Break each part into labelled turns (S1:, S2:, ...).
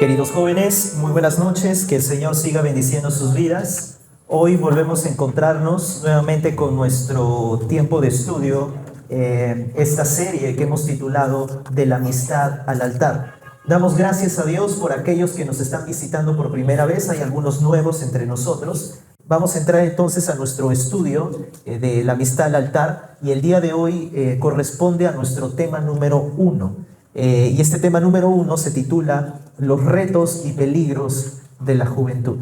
S1: Queridos jóvenes, muy buenas noches, que el Señor siga bendiciendo sus vidas. Hoy volvemos a encontrarnos nuevamente con nuestro tiempo de estudio, esta serie que hemos titulado De la amistad al altar. Damos gracias a Dios por aquellos que nos están visitando por primera vez, hay algunos nuevos entre nosotros. Vamos a entrar entonces a nuestro estudio de la amistad al altar, y el día de hoy corresponde a nuestro tema número 1. Y este tema número 1 se titula Los retos y peligros de la juventud.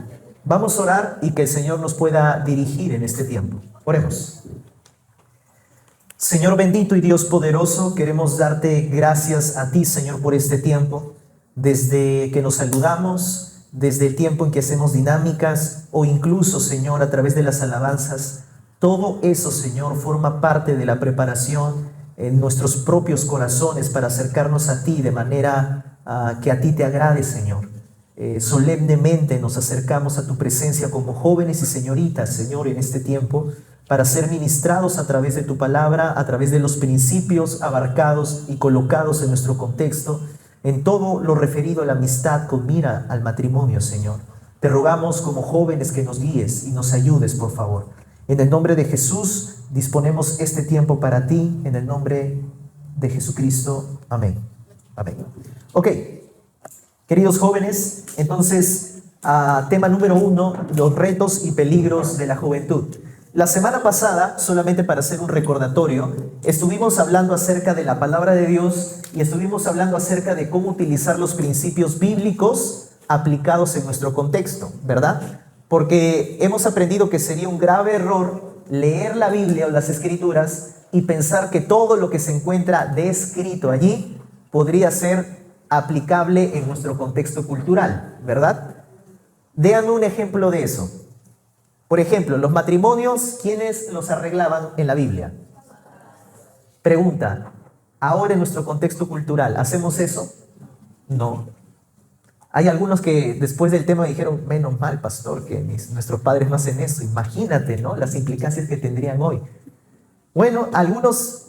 S1: Vamos a orar y que el Señor nos pueda dirigir en este tiempo. Oremos. Señor bendito y Dios poderoso, queremos darte gracias a ti, Señor, por este tiempo. Desde que nos saludamos, desde el tiempo en que hacemos dinámicas o incluso, Señor, a través de las alabanzas, todo eso, Señor, forma parte de la preparación en nuestros propios corazones para acercarnos a ti de manera que a ti te agrade, Señor. Solemnemente nos acercamos a tu presencia como jóvenes y señoritas, Señor, en este tiempo, para ser ministrados a través de tu palabra, a través de los principios abarcados y colocados en nuestro contexto, en todo lo referido a la amistad con mira al matrimonio, Señor. Te rogamos como jóvenes que nos guíes y nos ayudes, por favor. En el nombre de Jesús disponemos este tiempo para ti, en el nombre de Jesucristo. Amén. Amén. Ok, queridos jóvenes, entonces, tema número 1, los retos y peligros de la juventud. La semana pasada, solamente para hacer un recordatorio, estuvimos hablando acerca de la palabra de Dios y estuvimos hablando acerca de cómo utilizar los principios bíblicos aplicados en nuestro contexto, ¿verdad? Porque hemos aprendido que sería un grave error leer la Biblia o las Escrituras y pensar que todo lo que se encuentra descrito allí podría ser aplicable en nuestro contexto cultural, ¿verdad? Déanme un ejemplo de eso. Por ejemplo, los matrimonios, ¿quiénes los arreglaban en la Biblia? Pregunta, ahora en nuestro contexto cultural, ¿hacemos eso? No. Hay algunos que después del tema dijeron, menos mal, pastor, que nuestros padres no hacen eso. Imagínate, ¿no? Las implicancias que tendrían hoy. Bueno, algunos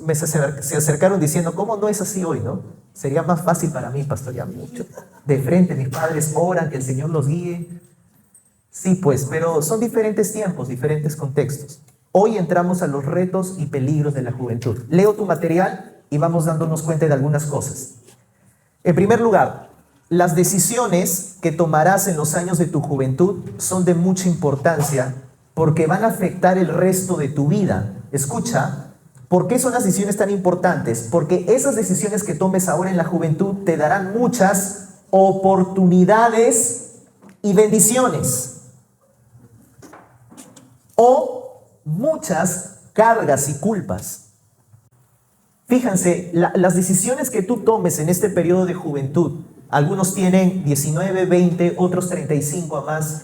S1: se acercaron diciendo, ¿cómo no es así hoy, no? Sería más fácil para mí, pastor, ya mucho. De frente, mis padres oran, que el Señor los guíe. Sí, pues, pero son diferentes tiempos, diferentes contextos. Hoy entramos a los retos y peligros de la juventud. Leo tu material y vamos dándonos cuenta de algunas cosas. En primer lugar, las decisiones que tomarás en los años de tu juventud son de mucha importancia porque van a afectar el resto de tu vida. Escucha, ¿por qué son las decisiones tan importantes? Porque esas decisiones que tomes ahora en la juventud te darán muchas oportunidades y bendiciones. O muchas cargas y culpas. Fíjense, las decisiones que tú tomes en este periodo de juventud, algunos tienen 19, 20, otros 35 a más,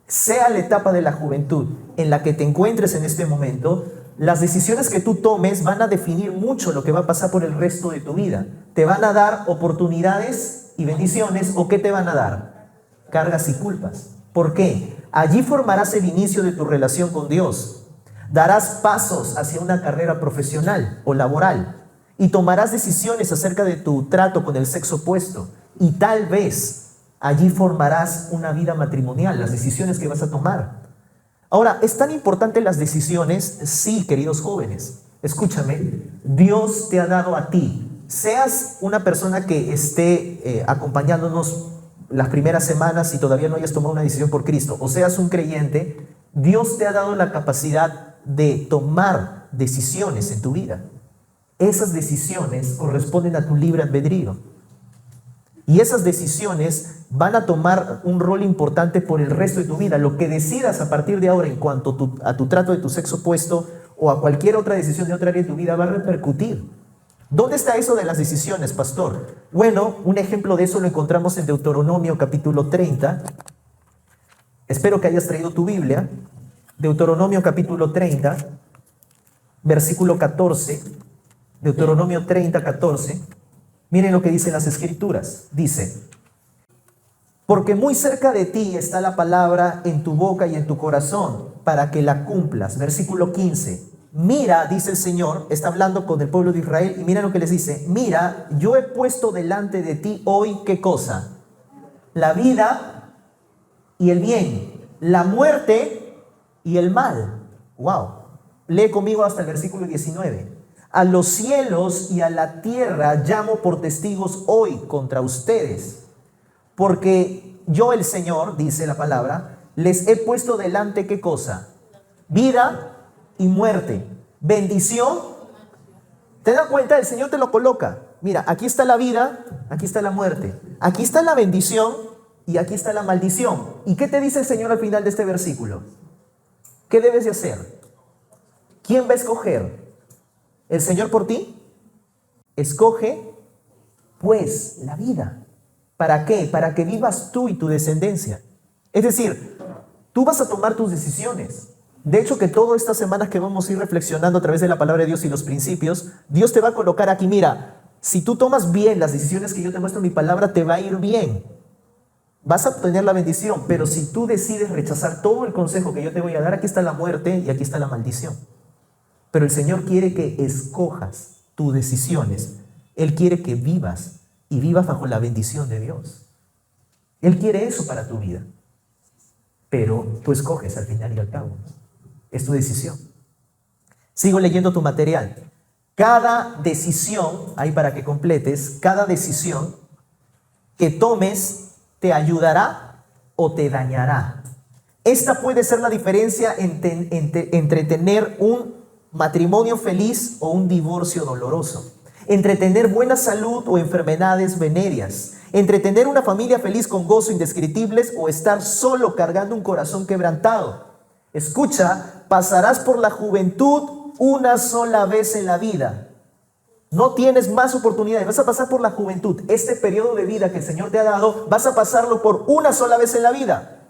S1: sea la etapa de la juventud en la que te encuentres en este momento, las decisiones que tú tomes van a definir mucho lo que va a pasar por el resto de tu vida. Te van a dar oportunidades y bendiciones, ¿o qué te van a dar? Cargas y culpas. ¿Por qué? Allí formarás el inicio de tu relación con Dios. Darás pasos hacia una carrera profesional o laboral y tomarás decisiones acerca de tu trato con el sexo opuesto. Y tal vez allí formarás una vida matrimonial, las decisiones que vas a tomar. Ahora, ¿es tan importante las decisiones? Sí, queridos jóvenes. Escúchame, Dios te ha dado a ti. Seas una persona que esté acompañándonos las primeras semanas y todavía no hayas tomado una decisión por Cristo, o seas un creyente, Dios te ha dado la capacidad de tomar decisiones en tu vida. Esas decisiones corresponden a tu libre albedrío. Y esas decisiones van a tomar un rol importante por el resto de tu vida. Lo que decidas a partir de ahora en cuanto a tu trato de tu sexo opuesto o a cualquier otra decisión de otra área de tu vida va a repercutir. ¿Dónde está eso de las decisiones, pastor? Bueno, un ejemplo de eso lo encontramos en Deuteronomio capítulo 30. Espero que hayas traído tu Biblia. Deuteronomio capítulo 30, versículo 14. Deuteronomio 30, 14. Miren lo que dicen las Escrituras. Dice, porque muy cerca de ti está la palabra en tu boca y en tu corazón, para que la cumplas. Versículo 15. Mira, dice el Señor, está hablando con el pueblo de Israel, y mira lo que les dice. Mira, yo he puesto delante de ti hoy, ¿qué cosa? la vida y el bien, la muerte y el mal. Wow. Lee conmigo hasta el versículo 19. A los cielos y a la tierra llamo por testigos hoy contra ustedes, porque yo el Señor, dice la palabra, les he puesto delante, ¿qué cosa? Vida y muerte, bendición. ¿Te das cuenta? El Señor te lo coloca. Mira, aquí está la vida, aquí está la muerte, aquí está la bendición y aquí está la maldición. ¿Y qué te dice el Señor al final de este versículo? ¿Qué debes de hacer? ¿Quién va a escoger? ¿El Señor por ti? Escoge, pues, la vida. ¿Para qué? Para que vivas tú y tu descendencia. Es decir, tú vas a tomar tus decisiones. De hecho, que todas estas semanas que vamos a ir reflexionando a través de la palabra de Dios y los principios, Dios te va a colocar aquí, mira, si tú tomas bien las decisiones que yo te muestro en mi palabra, te va a ir bien. Vas a obtener la bendición, pero si tú decides rechazar todo el consejo que yo te voy a dar, aquí está la muerte y aquí está la maldición. Pero el Señor quiere que escojas tus decisiones. Él quiere que vivas y vivas bajo la bendición de Dios. Él quiere eso para tu vida. Pero tú escoges al final y al cabo. Es tu decisión. Sigo leyendo tu material. Cada decisión, ahí para que completes, cada decisión que tomes te ayudará o te dañará. Esta puede ser la diferencia entre tener un matrimonio feliz o un divorcio doloroso, entre tener buena salud o enfermedades venéreas, entre tener una familia feliz con gozo indescriptibles o estar solo cargando un corazón quebrantado. Escucha, pasarás por la juventud una sola vez en la vida. No tienes más oportunidades, vas a pasar por la juventud. Este periodo de vida que el Señor te ha dado, vas a pasarlo por una sola vez en la vida,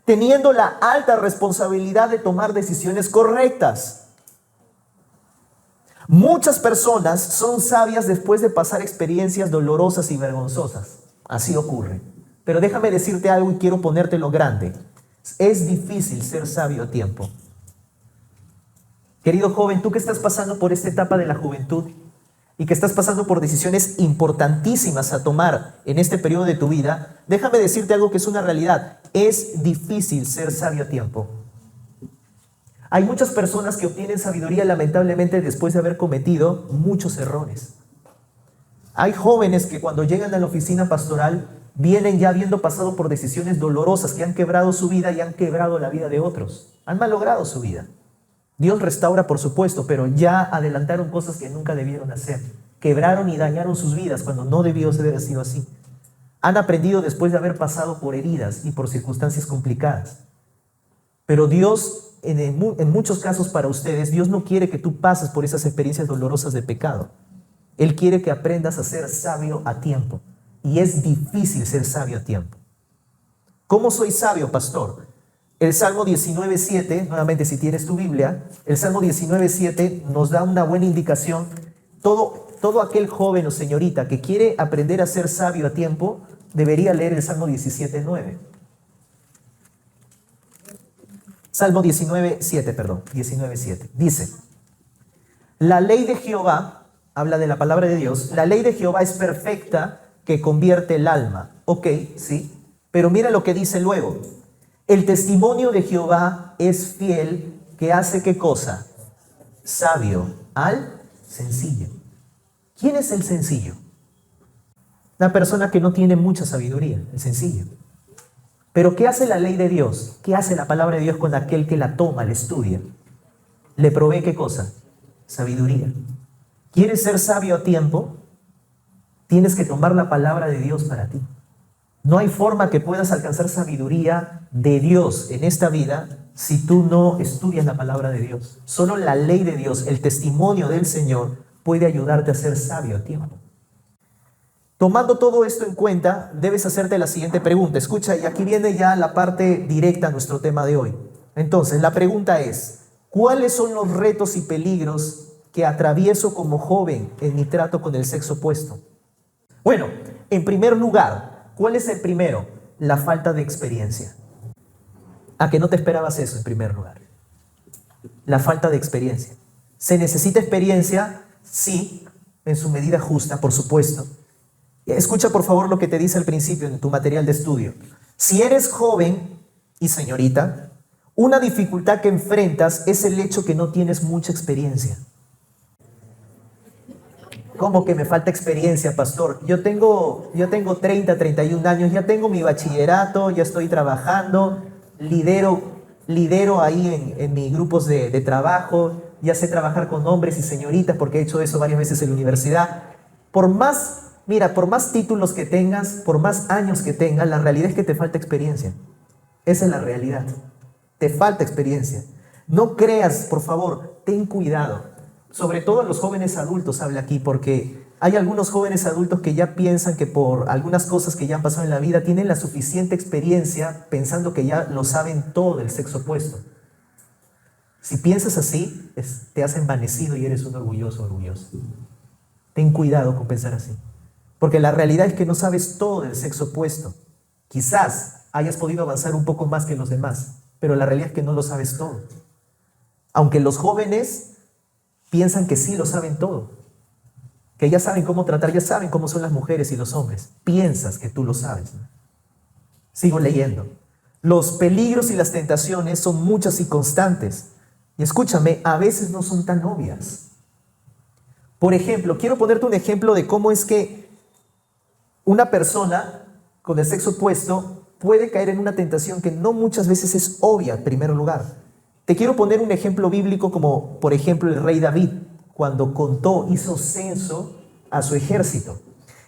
S1: teniendo la alta responsabilidad de tomar decisiones correctas. Muchas personas son sabias después de pasar experiencias dolorosas y vergonzosas. Así ocurre. Pero déjame decirte algo y quiero ponértelo grande. Es difícil ser sabio a tiempo. Querido joven, tú que estás pasando por esta etapa de la juventud y que estás pasando por decisiones importantísimas a tomar en este periodo de tu vida, déjame decirte algo que es una realidad. Es difícil ser sabio a tiempo. Hay muchas personas que obtienen sabiduría lamentablemente después de haber cometido muchos errores. Hay jóvenes que cuando llegan a la oficina pastoral vienen ya habiendo pasado por decisiones dolorosas que han quebrado su vida y han quebrado la vida de otros. Han malogrado su vida. Dios restaura, por supuesto, pero ya adelantaron cosas que nunca debieron hacer. Quebraron y dañaron sus vidas cuando no debió haber sido así. Han aprendido después de haber pasado por heridas y por circunstancias complicadas. Pero Dios, en muchos casos para ustedes, Dios no quiere que tú pases por esas experiencias dolorosas de pecado. Él quiere que aprendas a ser sabio a tiempo. Y es difícil ser sabio a tiempo. ¿Cómo soy sabio, pastor? El Salmo 19:7, nuevamente si tienes tu Biblia, el Salmo 19:7 nos da una buena indicación. Todo aquel joven o señorita que quiere aprender a ser sabio a tiempo, debería leer el Salmo 17:9. Salmo 19:7. Dice, la ley de Jehová, habla de la palabra de Dios, la ley de Jehová es perfecta que convierte el alma. Ok, sí, pero mira lo que dice luego. El testimonio de Jehová es fiel, que hace ¿qué cosa? Sabio al sencillo. ¿Quién es el sencillo? Una persona que no tiene mucha sabiduría, el sencillo. Pero ¿qué hace la ley de Dios? ¿Qué hace la palabra de Dios con aquel que la toma, la estudia? Le provee ¿qué cosa? Sabiduría. ¿Quieres ser sabio a tiempo? Tienes que tomar la palabra de Dios para ti. No hay forma que puedas alcanzar sabiduría de Dios en esta vida si tú no estudias la palabra de Dios. Solo la ley de Dios, el testimonio del Señor, puede ayudarte a ser sabio a tiempo. Tomando todo esto en cuenta, debes hacerte la siguiente pregunta. Escucha, y aquí viene ya la parte directa a nuestro tema de hoy. Entonces, la pregunta es, ¿cuáles son los retos y peligros que atravieso como joven en mi trato con el sexo opuesto? Bueno, en primer lugar, ¿cuál es el primero? La falta de experiencia. ¿A que no te esperabas eso en primer lugar? La falta de experiencia. ¿Se necesita experiencia? Sí, en su medida justa, por supuesto. Escucha por favor lo que te dice al principio en tu material de estudio. Si eres joven y señorita, una dificultad que enfrentas es el hecho que no tienes mucha experiencia. ¿Cómo que me falta experiencia, pastor? Yo tengo 30, 31 años, ya tengo mi bachillerato, ya estoy trabajando, lidero ahí en mis grupos de trabajo, ya sé trabajar con hombres y señoritas porque he hecho eso varias veces en la universidad. Por más títulos que tengas, por más años que tengas, la realidad es que te falta experiencia. Esa es la realidad. Te falta experiencia. No creas, por favor, ten cuidado. Sobre todo a los jóvenes adultos habla aquí, porque hay algunos jóvenes adultos que ya piensan que por algunas cosas que ya han pasado en la vida tienen la suficiente experiencia pensando que ya lo saben todo del sexo opuesto. Si piensas así, te has envanecido y eres un orgulloso. Ten cuidado con pensar así, porque la realidad es que no sabes todo del sexo opuesto. Quizás hayas podido avanzar un poco más que los demás, pero la realidad es que no lo sabes todo. Aunque los jóvenes piensan que sí lo saben todo, que ya saben cómo tratar, ya saben cómo son las mujeres y los hombres. Piensas que tú lo sabes, ¿no? Sigo leyendo. Los peligros y las tentaciones son muchas y constantes. Y escúchame, a veces no son tan obvias. Por ejemplo, quiero ponerte un ejemplo de cómo es que una persona con el sexo opuesto puede caer en una tentación que no muchas veces es obvia en primer lugar. Te quiero poner un ejemplo bíblico como, por ejemplo, el rey David, cuando hizo censo a su ejército.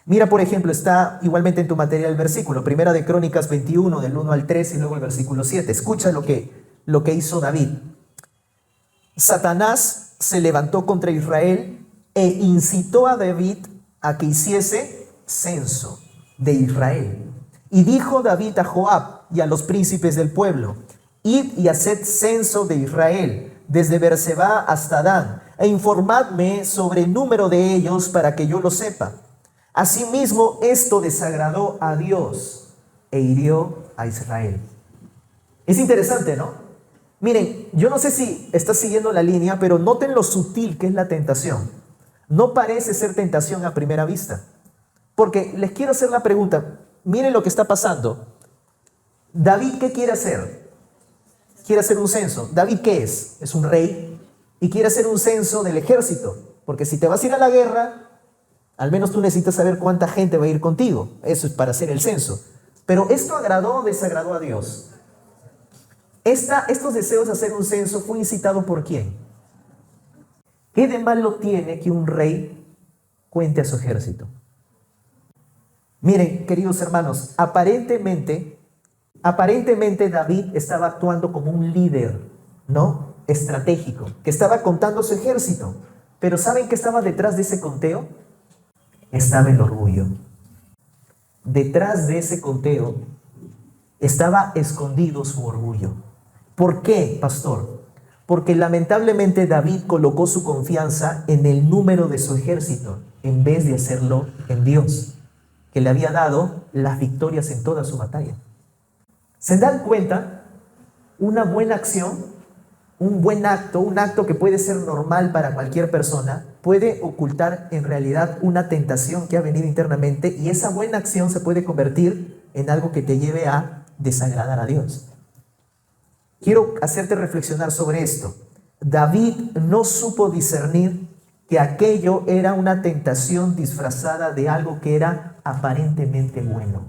S1: Mira, por ejemplo, está igualmente en tu material el versículo, Primera de Crónicas 21, del 1 al 3 y luego el versículo 7. Escucha lo que hizo David. Satanás se levantó contra Israel e incitó a David a que hiciese censo de Israel. Y dijo David a Joab y a los príncipes del pueblo: id y haced censo de Israel, desde Berseba hasta Dan, e informadme sobre el número de ellos para que yo lo sepa. Asimismo, esto desagradó a Dios e hirió a Israel. Es interesante, ¿no? Miren, yo no sé si estás siguiendo la línea, pero noten lo sutil que es la tentación. No parece ser tentación a primera vista. Porque les quiero hacer la pregunta, miren lo que está pasando. David, ¿qué quiere hacer? Quiere hacer un censo. ¿David qué es? Es un rey y quiere hacer un censo del ejército. Porque si te vas a ir a la guerra, al menos tú necesitas saber cuánta gente va a ir contigo. Eso es para hacer el censo. Pero ¿esto agradó o desagradó a Dios? Estos deseos de hacer un censo fue incitado ¿por quién? ¿Qué de malo tiene que un rey cuente a su ejército? Miren, queridos hermanos, aparentemente David estaba actuando como un líder, ¿no? Estratégico, que estaba contando su ejército. Pero ¿saben qué estaba detrás de ese conteo? Estaba el orgullo. Detrás de ese conteo estaba escondido su orgullo. ¿Por qué, pastor? Porque lamentablemente David colocó su confianza en el número de su ejército en vez de hacerlo en Dios, que le había dado las victorias en toda su batalla. ¿Se dan cuenta? Una buena acción, un buen acto, un acto que puede ser normal para cualquier persona, puede ocultar en realidad una tentación que ha venido internamente, y esa buena acción se puede convertir en algo que te lleve a desagradar a Dios. Quiero hacerte reflexionar sobre esto. David no supo discernir que aquello era una tentación disfrazada de algo que era aparentemente bueno.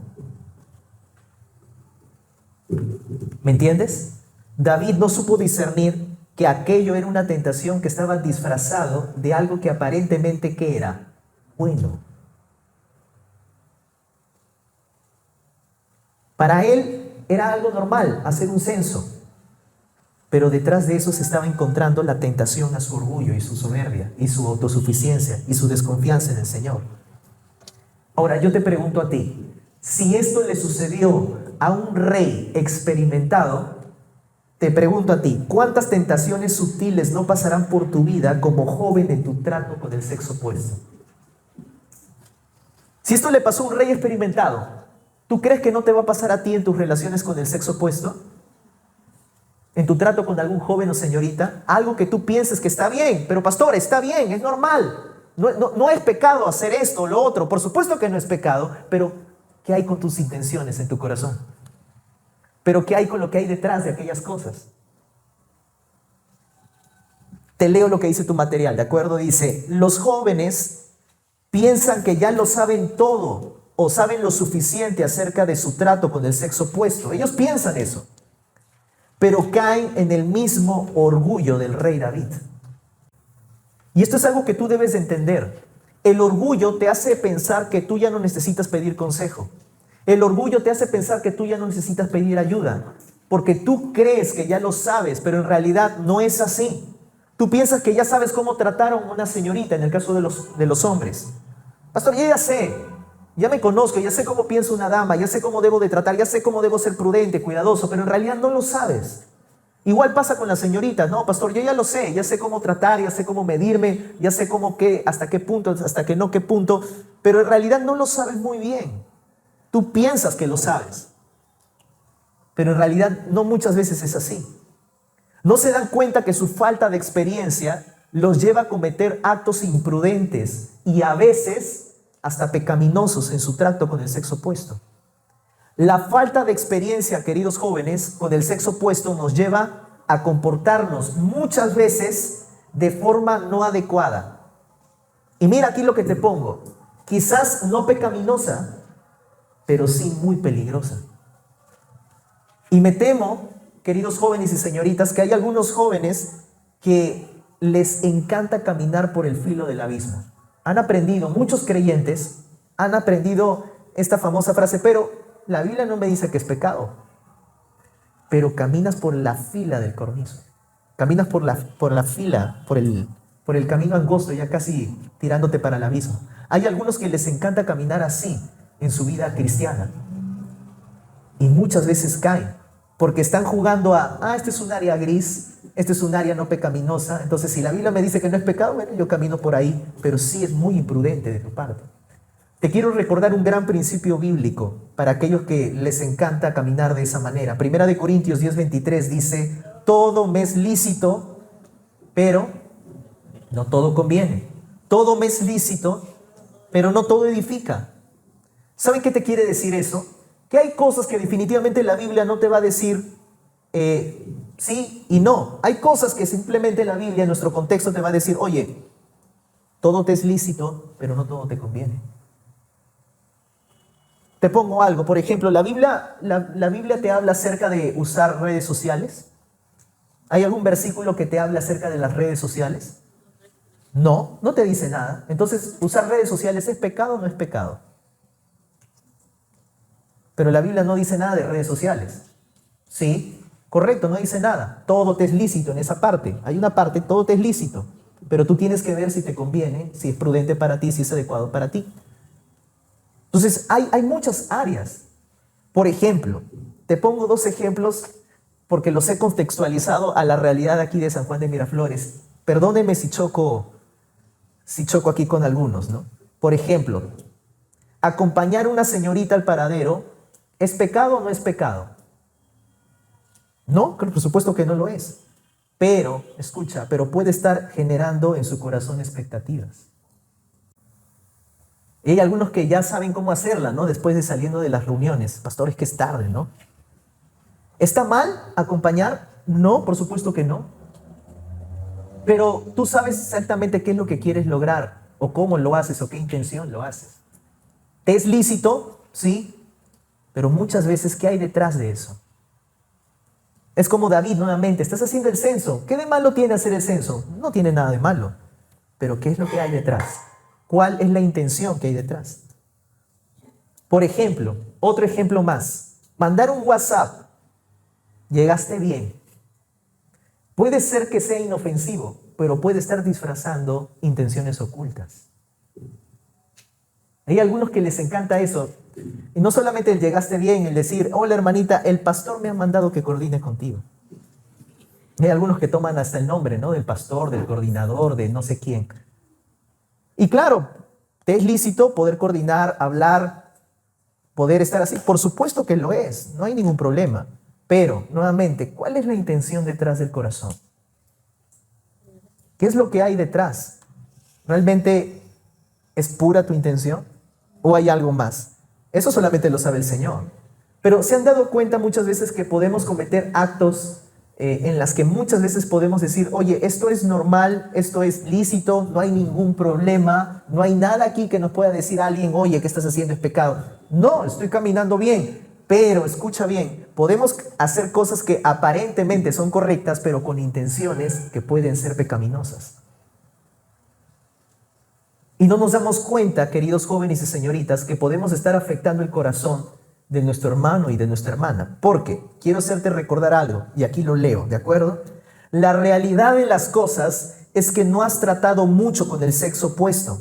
S1: ¿Me entiendes? David no supo discernir que aquello era una tentación que estaba disfrazado de algo que aparentemente ¿qué era? Bueno. Para él era algo normal hacer un censo, pero detrás de eso se estaba encontrando la tentación a su orgullo y su soberbia y su autosuficiencia y su desconfianza en el Señor. Ahora yo te pregunto a ti, si esto le sucedió a un rey experimentado, te pregunto a ti, ¿cuántas tentaciones sutiles no pasarán por tu vida como joven en tu trato con el sexo opuesto? Si esto le pasó a un rey experimentado, ¿tú crees que no te va a pasar a ti en tus relaciones con el sexo opuesto? En tu trato con algún joven o señorita, algo que tú pienses que está bien, pero pastor, está bien, es normal. No es pecado hacer esto o lo otro. Por supuesto que no es pecado, pero ¿qué hay con tus intenciones en tu corazón? ¿Pero qué hay con lo que hay detrás de aquellas cosas? Te leo lo que dice tu material, ¿de acuerdo? Dice, los jóvenes piensan que ya lo saben todo o saben lo suficiente acerca de su trato con el sexo opuesto. Ellos piensan eso, pero caen en el mismo orgullo del rey David. Y esto es algo que tú debes de entender. El orgullo te hace pensar que tú ya no necesitas pedir consejo. El orgullo te hace pensar que tú ya no necesitas pedir ayuda, porque tú crees que ya lo sabes, pero en realidad no es así. Tú piensas que ya sabes cómo trataron a una señorita, en el caso de los hombres. Pastor, yo ya sé, ya me conozco, ya sé cómo piensa una dama, ya sé cómo debo de tratar, ya sé cómo debo ser prudente, cuidadoso, pero en realidad no lo sabes. Igual pasa con las señoritas, no, pastor, yo ya sé cómo tratar, ya sé cómo medirme, ya sé cómo qué, hasta qué punto, hasta que no qué punto, pero en realidad no lo sabes muy bien. Tú piensas que lo sabes, pero en realidad no muchas veces es así. No se dan cuenta que su falta de experiencia los lleva a cometer actos imprudentes y a veces hasta pecaminosos en su trato con el sexo opuesto. La falta de experiencia, queridos jóvenes, con el sexo opuesto nos lleva a comportarnos muchas veces de forma no adecuada. Y mira aquí lo que te pongo. Quizás no pecaminosa, pero sí muy peligrosa. Y me temo, queridos jóvenes y señoritas, que hay algunos jóvenes que les encanta caminar por el filo del abismo. Han aprendido, muchos creyentes han aprendido esta famosa frase, pero la Biblia no me dice que es pecado. Pero caminas por la fila del cornizo. Caminas por la fila, por el camino angosto, ya casi tirándote para el abismo. Hay algunos que les encanta caminar así en su vida cristiana. Y muchas veces caen. Porque están jugando este es un área gris, este es un área no pecaminosa. Entonces, si la Biblia me dice que no es pecado, bueno, yo camino por ahí. Pero sí es muy imprudente de tu parte. Te quiero recordar un gran principio bíblico para aquellos que les encanta caminar de esa manera. Primera de Corintios 10:23 dice, todo me es lícito, pero no todo conviene. Todo me es lícito, pero no todo edifica. ¿Saben qué te quiere decir eso? Que hay cosas que definitivamente la Biblia no te va a decir sí y no. Hay cosas que simplemente la Biblia en nuestro contexto te va a decir, oye, todo te es lícito, pero no todo te conviene. Te pongo algo, por ejemplo, la Biblia te habla acerca de usar redes sociales. ¿Hay algún versículo que te habla acerca de las redes sociales? No, no te dice nada. Entonces, ¿usar redes sociales es pecado o no es pecado? Pero la Biblia no dice nada de redes sociales. Sí, correcto, no dice nada. Todo te es lícito en esa parte. Hay una parte, todo te es lícito. Pero tú tienes que ver si te conviene, si es prudente para ti, si es adecuado para ti. Entonces, hay muchas áreas. Por ejemplo, te pongo 2 ejemplos porque los he contextualizado a la realidad aquí de San Juan de Miraflores. Perdónenme si choco aquí con algunos, ¿no? Por ejemplo, acompañar a una señorita al paradero, ¿es pecado o no es pecado? No, por supuesto que no lo es. Pero, escucha, pero puede estar generando en su corazón expectativas. Y hay algunos que ya saben cómo hacerla, ¿no? Después de saliendo de las reuniones. Pastor, es que es tarde, ¿no? ¿Está mal acompañar? No, por supuesto que no. Pero tú sabes exactamente qué es lo que quieres lograr, o cómo lo haces, o qué intención lo haces. ¿Te es lícito? Sí. Pero muchas veces, ¿qué hay detrás de eso? Es como David nuevamente, estás haciendo el censo. ¿Qué de malo tiene hacer el censo? No tiene nada de malo. Pero ¿qué es lo que hay detrás? ¿Cuál es la intención que hay detrás? Por ejemplo, otro ejemplo más. Mandar un WhatsApp. Llegaste bien. Puede ser que sea inofensivo, pero puede estar disfrazando intenciones ocultas. Hay algunos que les encanta eso. Y no solamente el llegaste bien, el decir, hola hermanita, el pastor me ha mandado que coordine contigo. Hay algunos que toman hasta el nombre, ¿no? Del pastor, del coordinador, de no sé quién. Y claro, te es lícito poder coordinar, hablar, poder estar así. Por supuesto que lo es, no hay ningún problema. Pero, nuevamente, ¿cuál es la intención detrás del corazón? ¿Qué es lo que hay detrás? Realmente ¿Es pura tu intención? ¿O hay algo más? Eso solamente lo sabe el Señor. Pero se han dado cuenta muchas veces que podemos cometer actos en las que muchas veces podemos decir, oye, esto es normal, esto es lícito, no hay ningún problema, no hay nada aquí que nos pueda decir alguien, oye, ¿qué estás haciendo? Es pecado. No, estoy caminando bien, pero escucha bien, podemos hacer cosas que aparentemente son correctas, pero con intenciones que pueden ser pecaminosas. Y no nos damos cuenta, queridos jóvenes y señoritas, que podemos estar afectando el corazón de nuestro hermano y de nuestra hermana. Porque quiero hacerte recordar algo, y aquí lo leo, ¿de acuerdo? La realidad de las cosas es que no has tratado mucho con el sexo opuesto.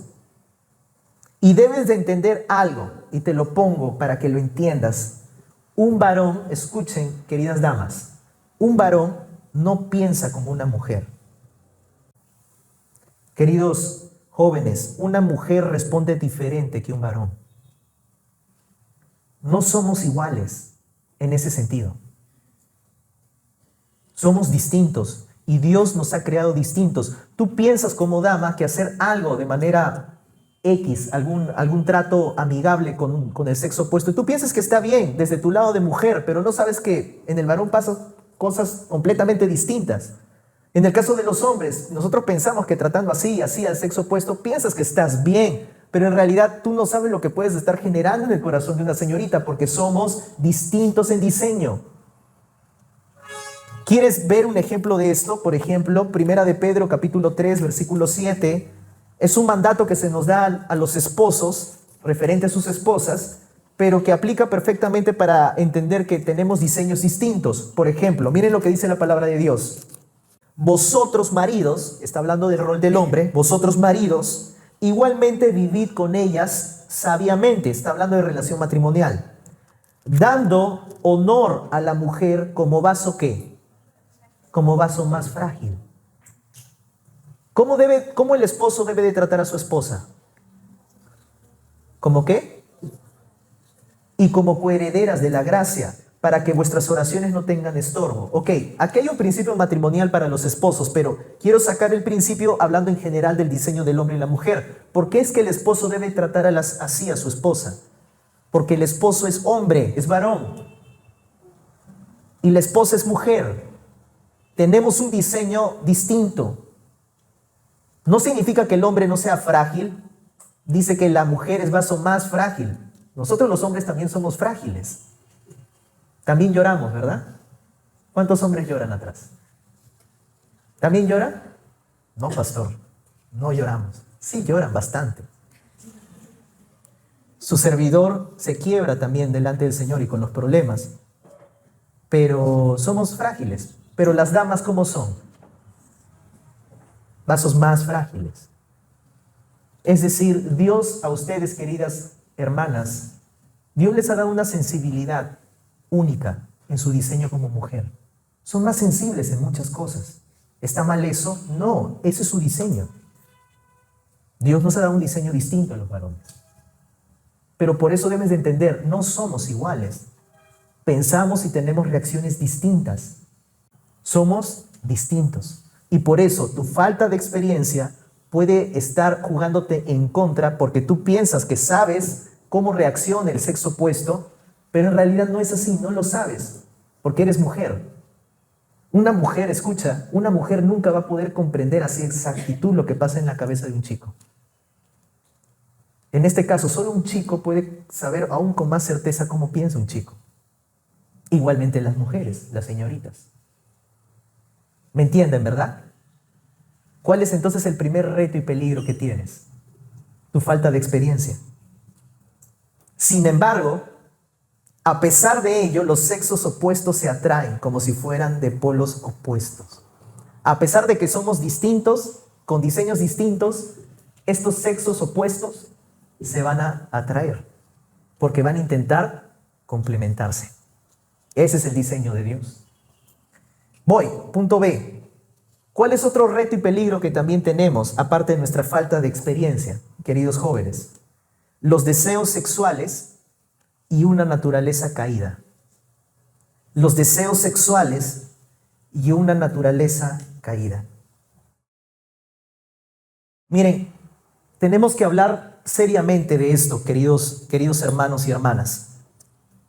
S1: Y debes de entender algo, y te lo pongo para que lo entiendas. Un varón, escuchen, queridas damas, un varón no piensa como una mujer. Queridos jóvenes, una mujer responde diferente que un varón. No somos iguales en ese sentido. Somos distintos y Dios nos ha creado distintos. Tú piensas como dama que hacer algo de manera X, algún trato amigable con el sexo opuesto, y tú piensas que está bien desde tu lado de mujer, pero no sabes que en el varón pasan cosas completamente distintas. En el caso de los hombres, nosotros pensamos que tratando así al sexo opuesto, piensas que estás bien, pero en realidad tú no sabes lo que puedes estar generando en el corazón de una señorita, porque somos distintos en diseño. ¿Quieres ver un ejemplo de esto? Por ejemplo, Primera de Pedro, capítulo 3, versículo 7, es un mandato que se nos da a los esposos, referente a sus esposas, pero que aplica perfectamente para entender que tenemos diseños distintos. Por ejemplo, miren lo que dice la palabra de Dios. Vosotros maridos, está hablando del rol del hombre, vosotros maridos, igualmente vivid con ellas sabiamente, está hablando de relación matrimonial, dando honor a la mujer como vaso ¿qué? Como vaso más frágil. ¿Cómo el esposo debe de tratar a su esposa? ¿Cómo qué? Y como coherederas de la gracia, para que vuestras oraciones no tengan estorbo. Ok, aquí hay un principio matrimonial para los esposos, pero quiero sacar el principio hablando en general del diseño del hombre y la mujer. ¿Por qué es que el esposo debe tratar así a su esposa? Porque el esposo es hombre, es varón, y la esposa es mujer. Tenemos un diseño distinto. No significa que el hombre no sea frágil, dice que la mujer es vaso más frágil. Nosotros los hombres también somos frágiles. También lloramos, ¿verdad? ¿Cuántos hombres lloran atrás? ¿También lloran? No, pastor, no lloramos. Sí, lloran bastante. Su servidor se quiebra también delante del Señor y con los problemas. Pero somos frágiles. Pero las damas, ¿cómo son? Vasos más frágiles. Es decir, Dios a ustedes, queridas hermanas, Dios les ha dado una sensibilidad única en su diseño como mujer. Son más sensibles en muchas cosas. ¿Está mal eso? No, ese es su diseño. Dios nos ha dado un diseño distinto a los varones. Pero por eso debes de entender, no somos iguales. Pensamos y tenemos reacciones distintas. Somos distintos. Y por eso tu falta de experiencia puede estar jugándote en contra porque tú piensas que sabes cómo reacciona el sexo opuesto, pero en realidad no es así, no lo sabes, porque eres mujer. Una mujer, escucha, una mujer nunca va a poder comprender así exactitud lo que pasa en la cabeza de un chico. En este caso, solo un chico puede saber aún con más certeza cómo piensa un chico. Igualmente las mujeres, las señoritas. ¿Me entienden, verdad? ¿Cuál es entonces el primer reto y peligro que tienes? Tu falta de experiencia. Sin embargo, a pesar de ello, los sexos opuestos se atraen como si fueran de polos opuestos. A pesar de que somos distintos, con diseños distintos, estos sexos opuestos se van a atraer, porque van a intentar complementarse. Ese es el diseño de Dios. Voy, punto B. ¿Cuál es otro reto y peligro que también tenemos, aparte de nuestra falta de experiencia, queridos jóvenes? Los deseos sexuales y una naturaleza caída. Los deseos sexuales y una naturaleza caída. Miren, tenemos que hablar seriamente de esto, queridos hermanos y hermanas.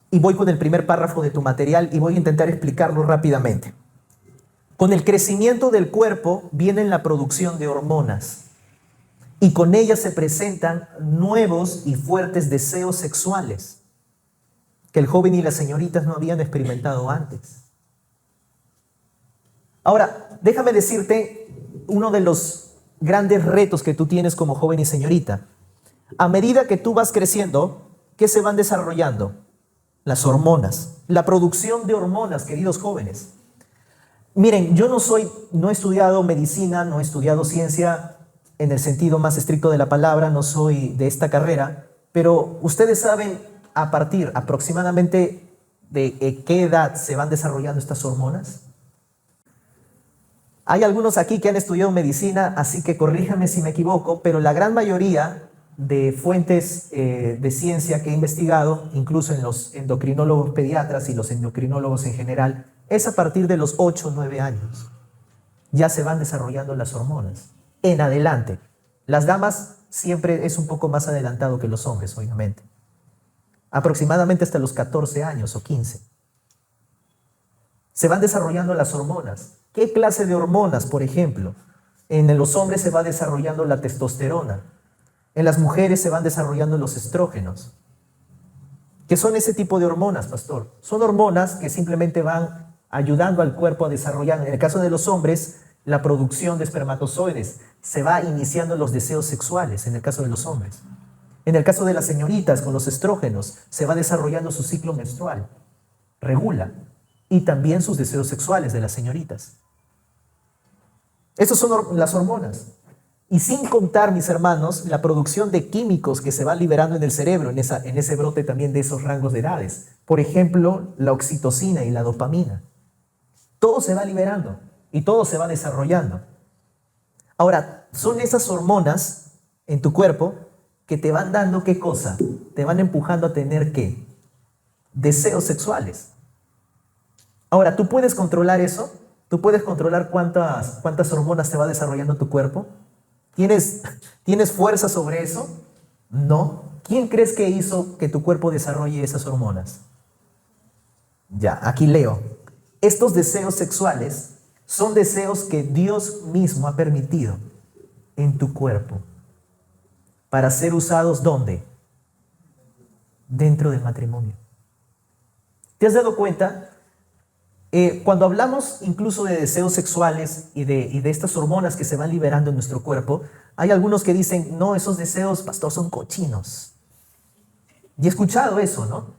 S1: Y voy con el primer párrafo de tu material y voy a intentar explicarlo rápidamente. Con el crecimiento del cuerpo viene la producción de hormonas y con ellas se presentan nuevos y fuertes deseos sexuales que el joven y las señoritas no habían experimentado antes. Ahora, déjame decirte uno de los grandes retos que tú tienes como joven y señorita. A medida que tú vas creciendo, ¿qué se van desarrollando? Las hormonas, la producción de hormonas, queridos jóvenes. Miren, yo no he estudiado medicina, no he estudiado ciencia en el sentido más estricto de la palabra, no soy de esta carrera, pero ustedes saben a partir aproximadamente de qué edad se van desarrollando estas hormonas. Hay algunos aquí que han estudiado medicina, así que corríjame si me equivoco, pero la gran mayoría de fuentes de ciencia que he investigado, incluso en los endocrinólogos pediatras y los endocrinólogos en general, es a partir de los 8 o 9 años. Ya se van desarrollando las hormonas. En adelante. Las damas siempre es un poco más adelantado que los hombres, obviamente. Aproximadamente hasta los 14 años o 15. Se van desarrollando las hormonas. ¿Qué clase de hormonas, por ejemplo? En los hombres se va desarrollando la testosterona. En las mujeres se van desarrollando los estrógenos. ¿Qué son ese tipo de hormonas, pastor? Son hormonas que simplemente van ayudando al cuerpo a desarrollar, en el caso de los hombres, la producción de espermatozoides. Se va iniciando los deseos sexuales, en el caso de los hombres. En el caso de las señoritas, con los estrógenos, se va desarrollando su ciclo menstrual. Regula. Y también sus deseos sexuales de las señoritas. Esas son las hormonas. Y sin contar, mis hermanos, la producción de químicos que se van liberando en el cerebro, en ese brote también de esos rangos de edades. Por ejemplo, la oxitocina y la dopamina. Todo se va liberando y todo se va desarrollando. Ahora, son esas hormonas en tu cuerpo que te van dando ¿qué cosa? Te van empujando a tener ¿qué? Deseos sexuales. Ahora, ¿tú puedes controlar eso? ¿Tú puedes controlar cuántas hormonas te va desarrollando tu cuerpo? ¿Tienes fuerza sobre eso? No. ¿Quién crees que hizo que tu cuerpo desarrolle esas hormonas? Ya, aquí leo. Estos deseos sexuales son deseos que Dios mismo ha permitido en tu cuerpo para ser usados ¿dónde? Dentro del matrimonio. ¿Te has dado cuenta? Cuando hablamos incluso de deseos sexuales y de estas hormonas que se van liberando en nuestro cuerpo, hay algunos que dicen, no, esos deseos, pastor, son cochinos. Y he escuchado eso, ¿no?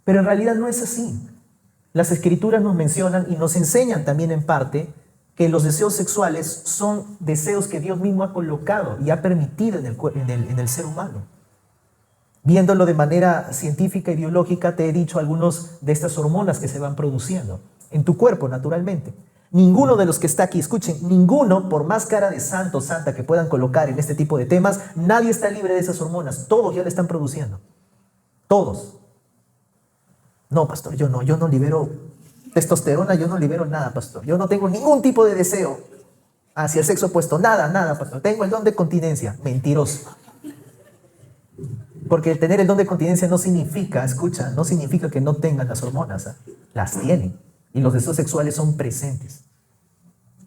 S1: Pero en realidad no es así. Las escrituras nos mencionan y nos enseñan también en parte que los deseos sexuales son deseos que Dios mismo ha colocado y ha permitido en el ser humano. Viéndolo de manera científica y biológica, te he dicho algunos de estas hormonas que se van produciendo en tu cuerpo, naturalmente. Ninguno de los que está aquí, escuchen, ninguno, por más cara de santo o santa que puedan colocar en este tipo de temas, nadie está libre de esas hormonas. Todos ya le están produciendo. Todos. No, pastor, yo no libero testosterona, yo no libero nada, pastor. Yo no tengo ningún tipo de deseo hacia el sexo opuesto. Nada, pastor. Tengo el don de continencia. Mentiroso. Porque tener el don de continencia no significa que no tengan las hormonas. Las tienen. Y los deseos sexuales son presentes.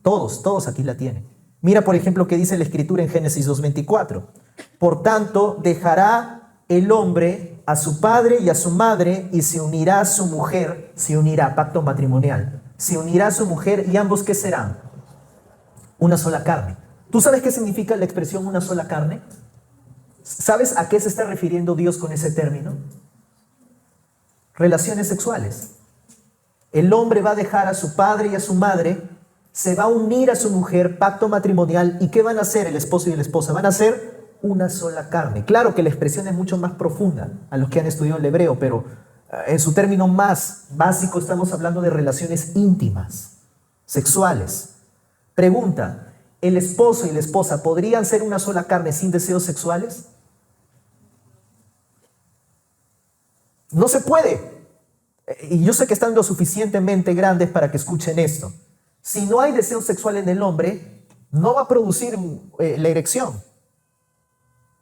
S1: Todos aquí la tienen. Mira, por ejemplo, qué dice la Escritura en Génesis 2:24. Por tanto, dejará el hombre a su padre y a su madre y se unirá a su mujer, pacto matrimonial. Se unirá a su mujer y ambos, ¿qué serán? Una sola carne. ¿Tú sabes qué significa la expresión una sola carne? ¿Sabes a qué se está refiriendo Dios con ese término? Relaciones sexuales. El hombre va a dejar a su padre y a su madre, se va a unir a su mujer, pacto matrimonial, ¿y qué van a hacer el esposo y la esposa? Van a ser una sola carne. Claro que la expresión es mucho más profunda a los que han estudiado el hebreo, pero en su término más básico estamos hablando de relaciones íntimas, sexuales. Pregunta, ¿el esposo y la esposa podrían ser una sola carne sin deseos sexuales? No se puede. Y yo sé que están lo suficientemente grandes para que escuchen esto. Si no hay deseo sexual en el hombre, no va a producir la erección.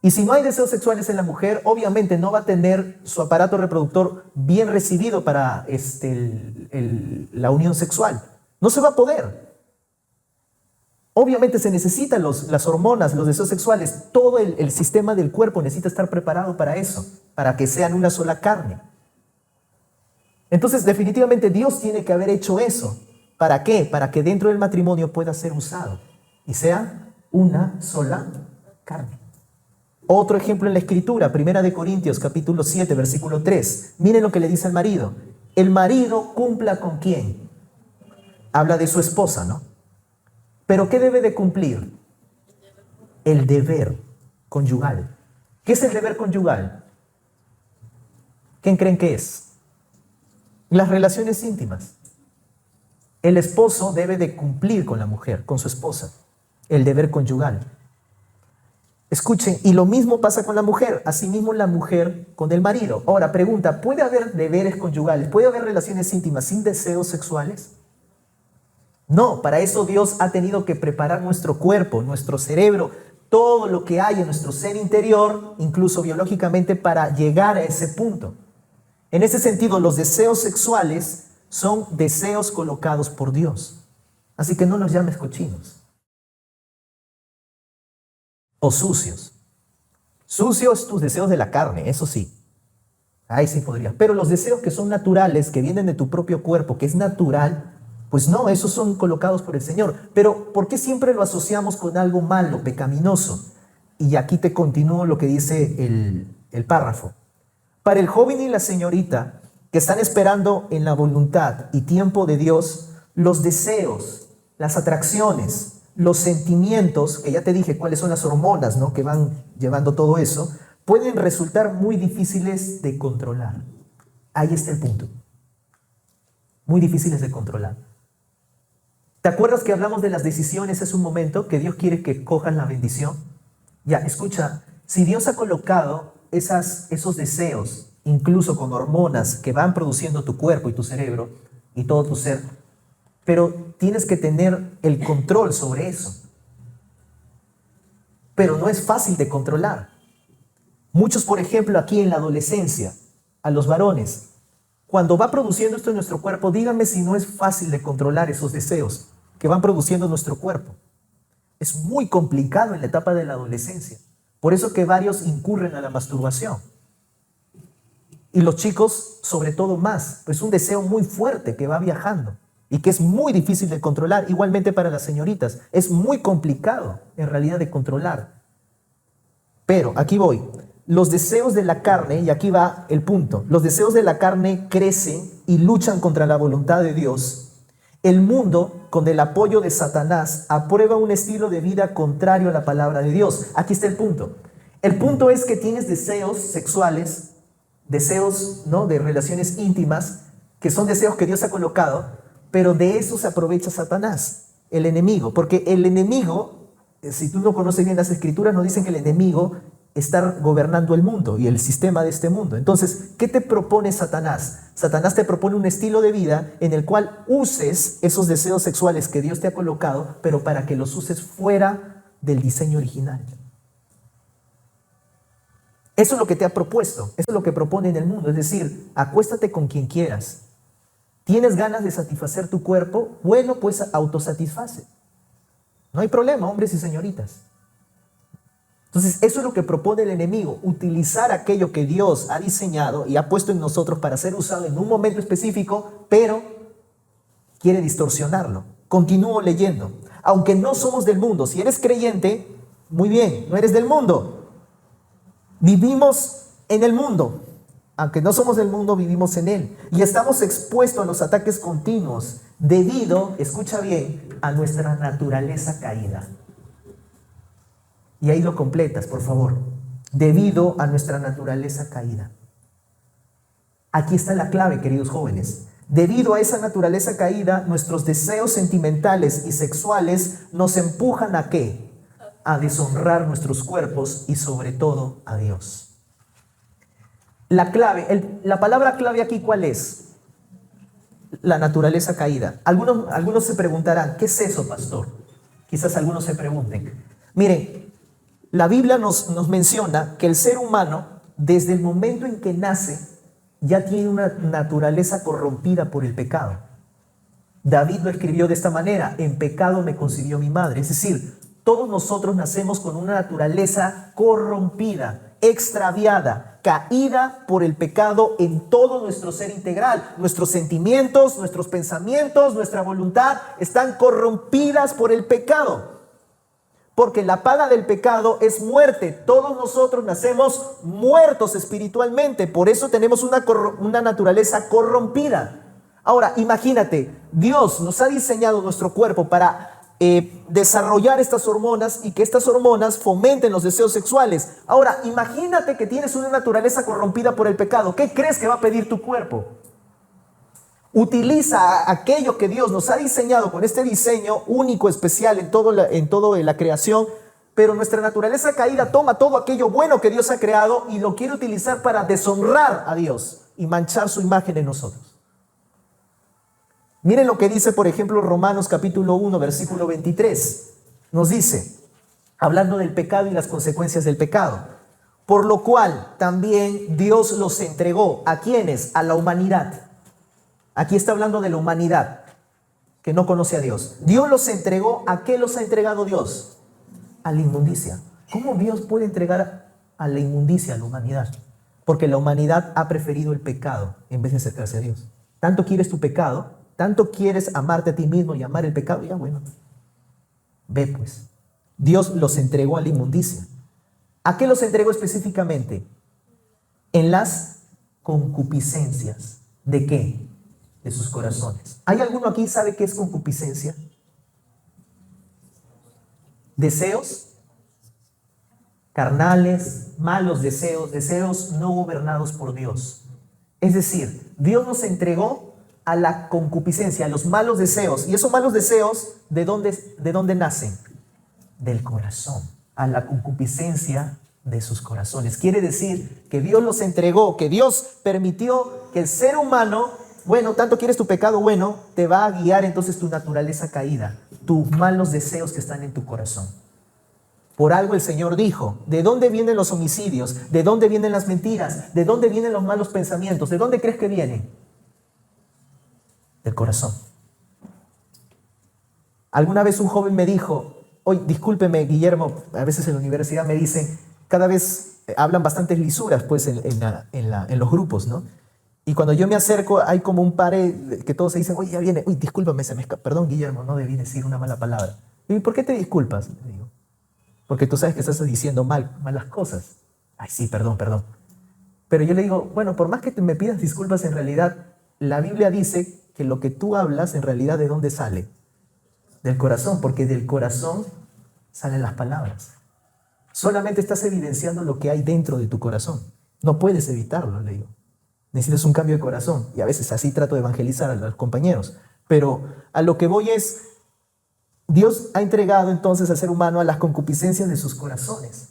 S1: Y si no hay deseos sexuales en la mujer, obviamente no va a tener su aparato reproductor bien recibido para la unión sexual. No se va a poder. Obviamente se necesitan las hormonas, los deseos sexuales, todo el sistema del cuerpo necesita estar preparado para eso, para que sean una sola carne. Entonces, definitivamente Dios tiene que haber hecho eso. ¿Para qué? Para que dentro del matrimonio pueda ser usado y sea una sola carne. Otro ejemplo en la Escritura, 1 Corintios capítulo 7, versículo 3. Miren lo que le dice al marido. El marido cumpla con quién. Habla de su esposa, ¿no? Pero ¿qué debe de cumplir? El deber conyugal. ¿Qué es el deber conyugal? ¿Quién creen que es? Las relaciones íntimas. El esposo debe de cumplir con la mujer, con su esposa. El deber conyugal. Escuchen, y lo mismo pasa con la mujer, asimismo la mujer con el marido. Ahora, pregunta, ¿puede haber deberes conyugales? ¿Puede haber relaciones íntimas sin deseos sexuales? No, para eso Dios ha tenido que preparar nuestro cuerpo, nuestro cerebro, todo lo que hay en nuestro ser interior, incluso biológicamente, para llegar a ese punto. En ese sentido, los deseos sexuales son deseos colocados por Dios. Así que no los llames cochinos o sucios. Sucios tus deseos de la carne, eso sí. Ahí sí podría. Pero los deseos que son naturales, que vienen de tu propio cuerpo, que es natural, pues no, esos son colocados por el Señor. Pero ¿por qué siempre lo asociamos con algo malo, pecaminoso? Y aquí te continúo lo que dice el párrafo. Para el joven y la señorita que están esperando en la voluntad y tiempo de Dios, los deseos, las atracciones, los sentimientos, que ya te dije cuáles son las hormonas, ¿no?, que van llevando todo eso, pueden resultar muy difíciles de controlar. Ahí está el punto. Muy difíciles de controlar. ¿Te acuerdas que hablamos de las decisiones hace un momento? Que Dios quiere que cojas la bendición. Ya, escucha, si Dios ha colocado esos deseos, incluso con hormonas que van produciendo tu cuerpo y tu cerebro y todo tu ser, pero tienes que tener el control sobre eso. Pero no es fácil de controlar. Muchos, por ejemplo, aquí en la adolescencia, a los varones, cuando va produciendo esto en nuestro cuerpo, díganme si no es fácil de controlar esos deseos que van produciendo nuestro cuerpo. Es muy complicado en la etapa de la adolescencia. Por eso que varios incurren a la masturbación. Y los chicos, sobre todo más, pues un deseo muy fuerte que va viajando y que es muy difícil de controlar. Igualmente para las señoritas, es muy complicado en realidad de controlar. Pero aquí voy. Los deseos de la carne, y aquí va el punto, los deseos de la carne crecen y luchan contra la voluntad de Dios. El mundo, con el apoyo de Satanás, aprueba un estilo de vida contrario a la palabra de Dios. Aquí está el punto. El punto es que tienes deseos sexuales, deseos, ¿no?, de relaciones íntimas, que son deseos que Dios ha colocado, pero de eso se aprovecha Satanás, el enemigo. Porque el enemigo, si tú no conoces bien las escrituras, nos dicen que el enemigo está gobernando el mundo y el sistema de este mundo. Entonces, ¿qué te propone Satanás? Satanás te propone un estilo de vida en el cual uses esos deseos sexuales que Dios te ha colocado, pero para que los uses fuera del diseño original. Eso es lo que te ha propuesto, eso es lo que propone en el mundo. Es decir, acuéstate con quien quieras. ¿Tienes ganas de satisfacer tu cuerpo? Bueno, pues autosatisface. No hay problema, hombres y señoritas. Entonces, eso es lo que propone el enemigo, utilizar aquello que Dios ha diseñado y ha puesto en nosotros para ser usado en un momento específico, pero quiere distorsionarlo. Continúo leyendo. Aunque no somos del mundo, si eres creyente, muy bien, no eres del mundo. Vivimos en el mundo. Aunque no somos del mundo, vivimos en él. Y estamos expuestos a los ataques continuos debido, escucha bien, a nuestra naturaleza caída. Y ahí lo completas, por favor. Debido a nuestra naturaleza caída. Aquí está la clave, queridos jóvenes. Debido a esa naturaleza caída, nuestros deseos sentimentales y sexuales nos empujan ¿a qué? A deshonrar nuestros cuerpos y sobre todo a Dios. La clave, la palabra clave aquí, ¿cuál es? La naturaleza caída. Algunos se preguntarán, ¿qué es eso, pastor? Quizás algunos se pregunten. Miren, La Biblia nos menciona que el ser humano, desde el momento en que nace, ya tiene una naturaleza corrompida por el pecado. David lo escribió de esta manera: en pecado me concibió mi madre. Es decir, todos nosotros nacemos con una naturaleza corrompida, extraviada, caída por el pecado en todo nuestro ser integral. Nuestros sentimientos, nuestros pensamientos, nuestra voluntad están corrompidas por el pecado. Porque la paga del pecado es muerte. Todos nosotros nacemos muertos espiritualmente. Por eso tenemos una naturaleza corrompida. Ahora, imagínate, Dios nos ha diseñado nuestro cuerpo para desarrollar estas hormonas y que estas hormonas fomenten los deseos sexuales. Ahora, imagínate que tienes una naturaleza corrompida por el pecado. ¿Qué crees que va a pedir tu cuerpo? Utiliza aquello que Dios nos ha diseñado con este diseño único, especial en todo la creación, pero nuestra naturaleza caída toma todo aquello bueno que Dios ha creado y lo quiere utilizar para deshonrar a Dios y manchar su imagen en nosotros. Miren lo que dice, por ejemplo, Romanos capítulo 1, versículo 23. Nos dice, hablando del pecado y las consecuencias del pecado: por lo cual también Dios los entregó. ¿A quiénes? A la humanidad. Aquí está hablando de la humanidad que no conoce a Dios. Dios los entregó. ¿A qué los ha entregado Dios? A la inmundicia. ¿Cómo Dios puede entregar a la inmundicia a la humanidad? Porque la humanidad ha preferido el pecado en vez de acercarse a Dios. Tanto quieres tu pecado, tanto quieres amarte a ti mismo y amar el pecado, ya bueno, ve pues. Dios los entregó a la inmundicia. ¿A qué los entregó específicamente? En las concupiscencias. ¿De qué? De sus corazones. ¿Hay alguno aquí que sabe qué es concupiscencia? Deseos carnales, malos deseos, deseos no gobernados por Dios. Es decir, Dios nos entregó a la concupiscencia, a los malos deseos. Y esos malos deseos, ¿de dónde nacen? Del corazón. A la concupiscencia de sus corazones. Quiere decir que Dios los entregó, que Dios permitió que el ser humano, bueno, tanto quieres tu pecado, bueno, te va a guiar entonces tu naturaleza caída, tus malos deseos que están en tu corazón. Por algo el Señor dijo: ¿de dónde vienen los homicidios? ¿De dónde vienen las mentiras? ¿De dónde vienen los malos pensamientos? ¿De dónde crees que vienen? Del corazón. Alguna vez un joven me dijo: oye, discúlpeme, Guillermo, a veces en la universidad me dicen, cada vez hablan bastantes lisuras pues en los grupos, ¿no? Y cuando yo me acerco hay como un par que todos se dicen: oye, ya viene, uy, discúlpame, perdón, Guillermo, no debí decir una mala palabra. ¿Y por qué te disculpas? Le digo: porque tú sabes que estás diciendo malas cosas. Ay, sí, perdón. Pero yo le digo: bueno, por más que me pidas disculpas, en realidad la Biblia dice que lo que tú hablas, en realidad, ¿de dónde sale? Del corazón, porque del corazón salen las palabras. Solamente estás evidenciando lo que hay dentro de tu corazón. No puedes evitarlo, le digo. Necesitas un cambio de corazón. Y a veces así trato de evangelizar a los compañeros. Pero a lo que voy es, Dios ha entregado entonces al ser humano a las concupiscencias de sus corazones.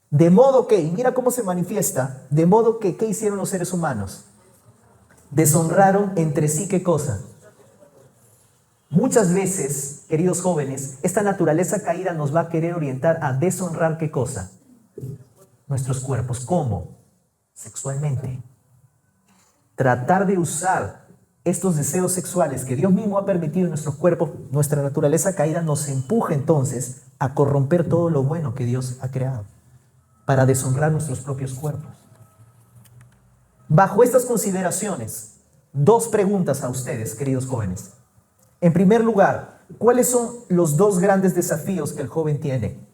S1: De modo que, y mira cómo se manifiesta, de modo que, ¿qué hicieron los seres humanos? Deshonraron entre sí, ¿qué cosa? Muchas veces, queridos jóvenes, esta naturaleza caída nos va a querer orientar a deshonrar, ¿qué cosa? Nuestros cuerpos. ¿Cómo? Sexualmente. Tratar de usar estos deseos sexuales que Dios mismo ha permitido en nuestros cuerpos, nuestra naturaleza caída nos empuja entonces a corromper todo lo bueno que Dios ha creado para deshonrar nuestros propios cuerpos. Bajo estas consideraciones, dos preguntas a ustedes, queridos jóvenes. En primer lugar, ¿cuáles son los dos grandes desafíos que el joven tiene?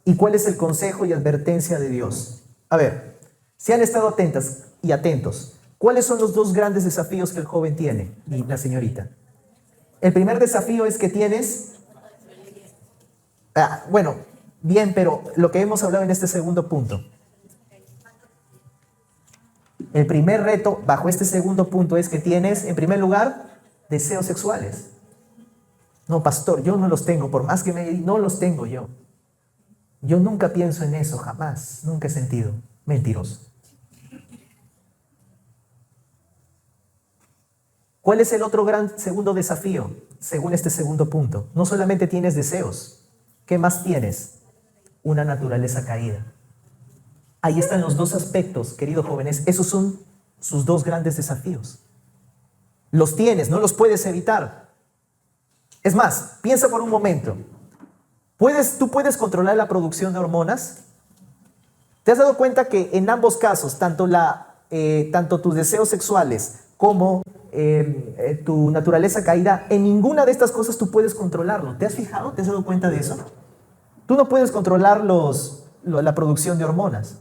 S1: ¿Y cuál es el consejo y advertencia de Dios? A ver, si han estado atentas y atentos, ¿cuáles son los dos grandes desafíos que el joven tiene? Y la señorita. El primer desafío es que tienes... bueno, bien, pero lo que hemos hablado en este segundo punto. El primer reto bajo este segundo punto es que tienes, en primer lugar, deseos sexuales. No, pastor, yo no los tengo, por más que me digan, no los tengo yo. Yo nunca pienso en eso, jamás, nunca he sentido. Mentiroso. ¿Cuál es el otro gran segundo desafío, según este segundo punto? No solamente tienes deseos, ¿qué más tienes? una naturaleza caída. Ahí están los dos aspectos, queridos jóvenes. Esos son sus dos grandes desafíos. Los tienes, no los puedes evitar. Es más, piensa por un momento. ¿Tú puedes controlar la producción de hormonas? ¿Te has dado cuenta que en ambos casos, tanto tus deseos sexuales como tu naturaleza caída, en ninguna de estas cosas tú puedes controlarlo? ¿Te has fijado? ¿Te has dado cuenta de eso? Tú no puedes controlar la producción de hormonas.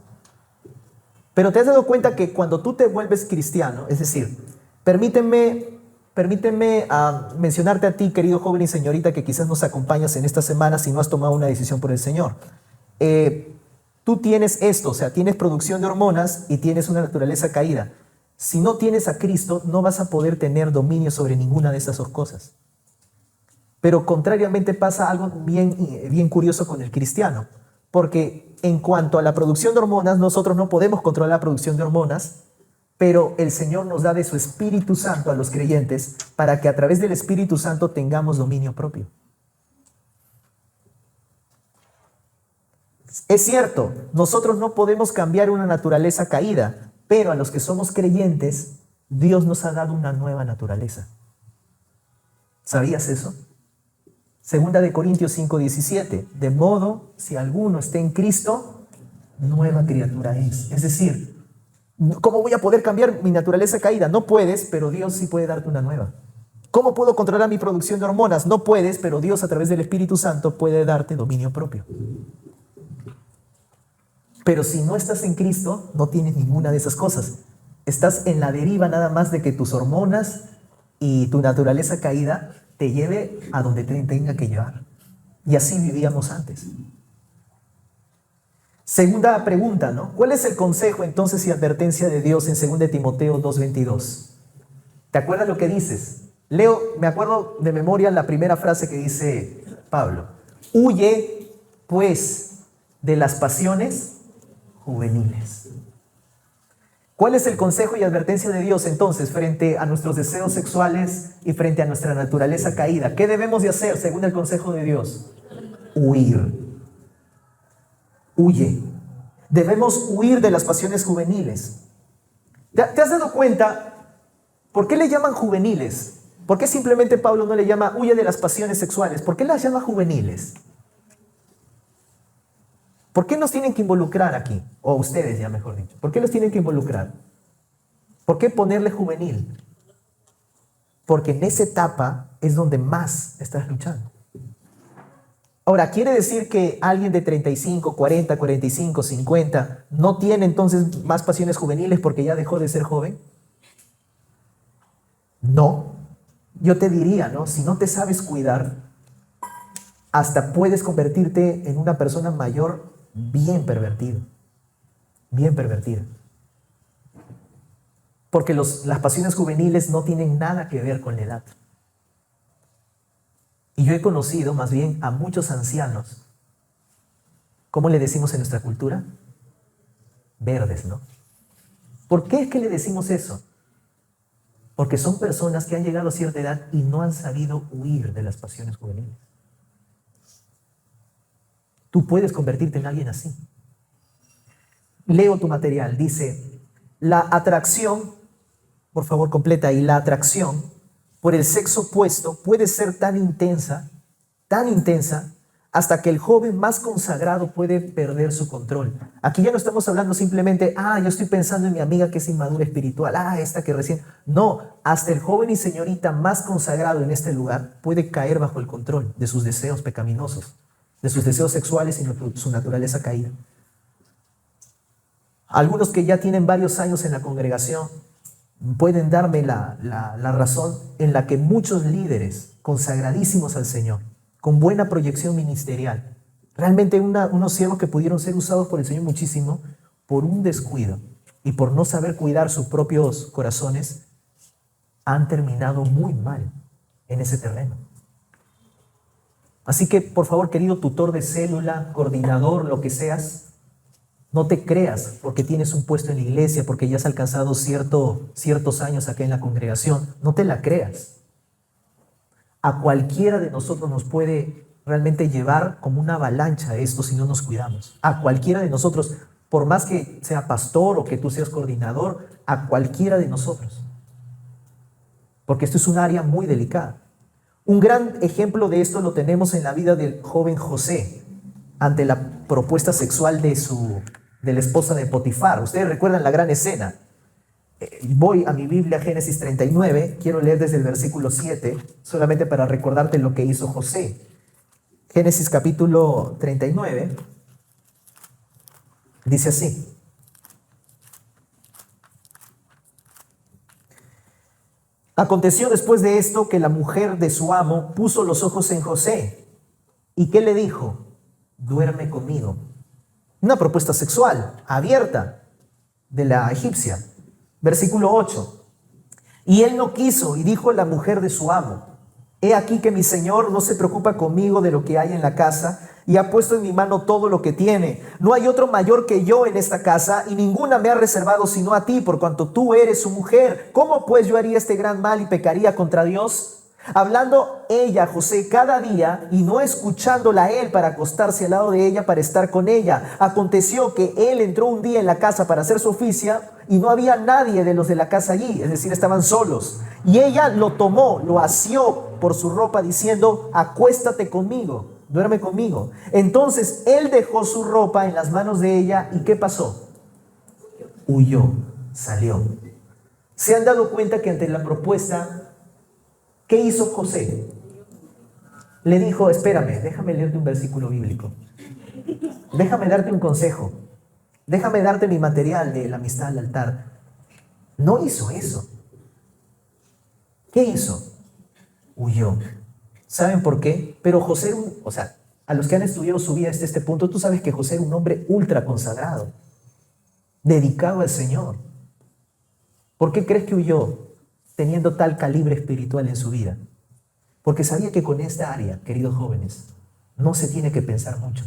S1: Pero te has dado cuenta que cuando tú te vuelves cristiano, es decir, permíteme mencionarte a ti, querido joven y señorita, que quizás nos acompañas en esta semana si no has tomado una decisión por el Señor. Tú tienes esto, o sea, tienes producción de hormonas y tienes una naturaleza caída. Si no tienes a Cristo, no vas a poder tener dominio sobre ninguna de esas dos cosas. Pero contrariamente pasa algo bien curioso con el cristiano, porque en cuanto a la producción de hormonas, nosotros no podemos controlar la producción de hormonas, pero el Señor nos da de su Espíritu Santo a los creyentes para que a través del Espíritu Santo tengamos dominio propio. Es cierto, nosotros no podemos cambiar una naturaleza caída, pero a los que somos creyentes, Dios nos ha dado una nueva naturaleza. ¿Sabías eso? Segunda de Corintios 5:17. De modo, si alguno está en Cristo, nueva criatura es. Es decir, ¿cómo voy a poder cambiar mi naturaleza caída? No puedes, pero Dios sí puede darte una nueva. ¿Cómo puedo controlar mi producción de hormonas? No puedes, pero Dios a través del Espíritu Santo puede darte dominio propio. Pero si no estás en Cristo, no tienes ninguna de esas cosas. Estás en la deriva nada más de que tus hormonas y tu naturaleza caída te lleve a donde te tenga que llevar. Y así vivíamos antes. Segunda pregunta, ¿no? ¿Cuál es el consejo entonces y advertencia de Dios en 2 Timoteo 2:22? ¿Te acuerdas lo que dices? Leo, me acuerdo de memoria la primera frase que dice Pablo. Huye, pues, de las pasiones juveniles. ¿Cuál es el consejo y advertencia de Dios entonces frente a nuestros deseos sexuales y frente a nuestra naturaleza caída? ¿Qué debemos de hacer según el consejo de Dios? Huir. Huye. Debemos huir de las pasiones juveniles. ¿Te has dado cuenta por qué le llaman juveniles? ¿Por qué simplemente Pablo no le llama huye de las pasiones sexuales? ¿Por qué las llama juveniles? ¿Por qué nos tienen que involucrar aquí? O ustedes, ya mejor dicho. ¿Por qué los tienen que involucrar? ¿Por qué ponerle juvenil? Porque en esa etapa es donde más estás luchando. Ahora, ¿quiere decir que alguien de 35, 40, 45, 50 no tiene entonces más pasiones juveniles porque ya dejó de ser joven? No. Yo te diría, ¿no? Si no te sabes cuidar, hasta puedes convertirte en una persona mayor bien pervertida. Bien pervertida. Porque las pasiones juveniles no tienen nada que ver con la edad. Y yo he conocido más bien a muchos ancianos. ¿Cómo le decimos en nuestra cultura? Verdes, ¿no? ¿Por qué es que le decimos eso? Porque son personas que han llegado a cierta edad y no han sabido huir de las pasiones juveniles. Tú puedes convertirte en alguien así. Leo tu material, dice, la atracción, por favor completa ahí, la atracción por el sexo opuesto puede ser tan intensa, hasta que el joven más consagrado puede perder su control. Aquí ya no estamos hablando simplemente, yo estoy pensando en mi amiga que es inmadura espiritual, esta que recién... No, hasta el joven y señorita más consagrado en este lugar puede caer bajo el control de sus deseos pecaminosos, de sus deseos sexuales y su naturaleza caída. Algunos que ya tienen varios años en la congregación pueden darme la razón en la que muchos líderes consagradísimos al Señor, con buena proyección ministerial, realmente unos siervos que pudieron ser usados por el Señor muchísimo, por un descuido y por no saber cuidar sus propios corazones, han terminado muy mal en ese terreno. Así que, por favor, querido tutor de célula, coordinador, lo que seas, no te creas porque tienes un puesto en la iglesia, porque ya has alcanzado ciertos años acá en la congregación. No te la creas. A cualquiera de nosotros nos puede realmente llevar como una avalancha esto si no nos cuidamos. A cualquiera de nosotros, por más que sea pastor o que tú seas coordinador, a cualquiera de nosotros. Porque esto es un área muy delicada. Un gran ejemplo de esto lo tenemos en la vida del joven José, ante la propuesta sexual de la esposa de Potifar. Ustedes recuerdan la gran escena. Voy a mi Biblia, Génesis 39, quiero leer desde el versículo 7, solamente para recordarte lo que hizo José. Génesis capítulo 39, dice así. Aconteció después de esto que la mujer de su amo puso los ojos en José. ¿Y qué le dijo? Duerme conmigo. Una propuesta sexual abierta de la egipcia. Versículo 8. Y él no quiso y dijo la mujer de su amo: he aquí que mi señor no se preocupa conmigo de lo que hay en la casa y ha puesto en mi mano todo lo que tiene. No hay otro mayor que yo en esta casa y ninguna me ha reservado sino a ti, por cuanto tú eres su mujer. ¿Cómo pues yo haría este gran mal y pecaría contra Dios? Hablando ella, José, cada día y no escuchándola a él para acostarse al lado de ella para estar con ella. Aconteció que él entró un día en la casa para hacer su oficio y no había nadie de los de la casa allí, es decir, estaban solos. Y ella lo tomó, lo asió por su ropa diciendo: acuéstate conmigo, duerme conmigo. Entonces él dejó su ropa en las manos de ella y ¿qué pasó? Huyó, salió. ¿Se han dado cuenta que ante la propuesta, qué hizo José? Le dijo: espérame, déjame leerte un versículo bíblico. Déjame darte un consejo. Déjame darte mi material de la amistad al altar. No hizo eso. ¿Qué hizo? Huyó. ¿Saben por qué? Pero José, a los que han estudiado su vida hasta este punto, tú sabes que José era un hombre ultra consagrado, dedicado al Señor. ¿Por qué crees que huyó teniendo tal calibre espiritual en su vida? Porque sabía que con esta área, queridos jóvenes, no se tiene que pensar mucho.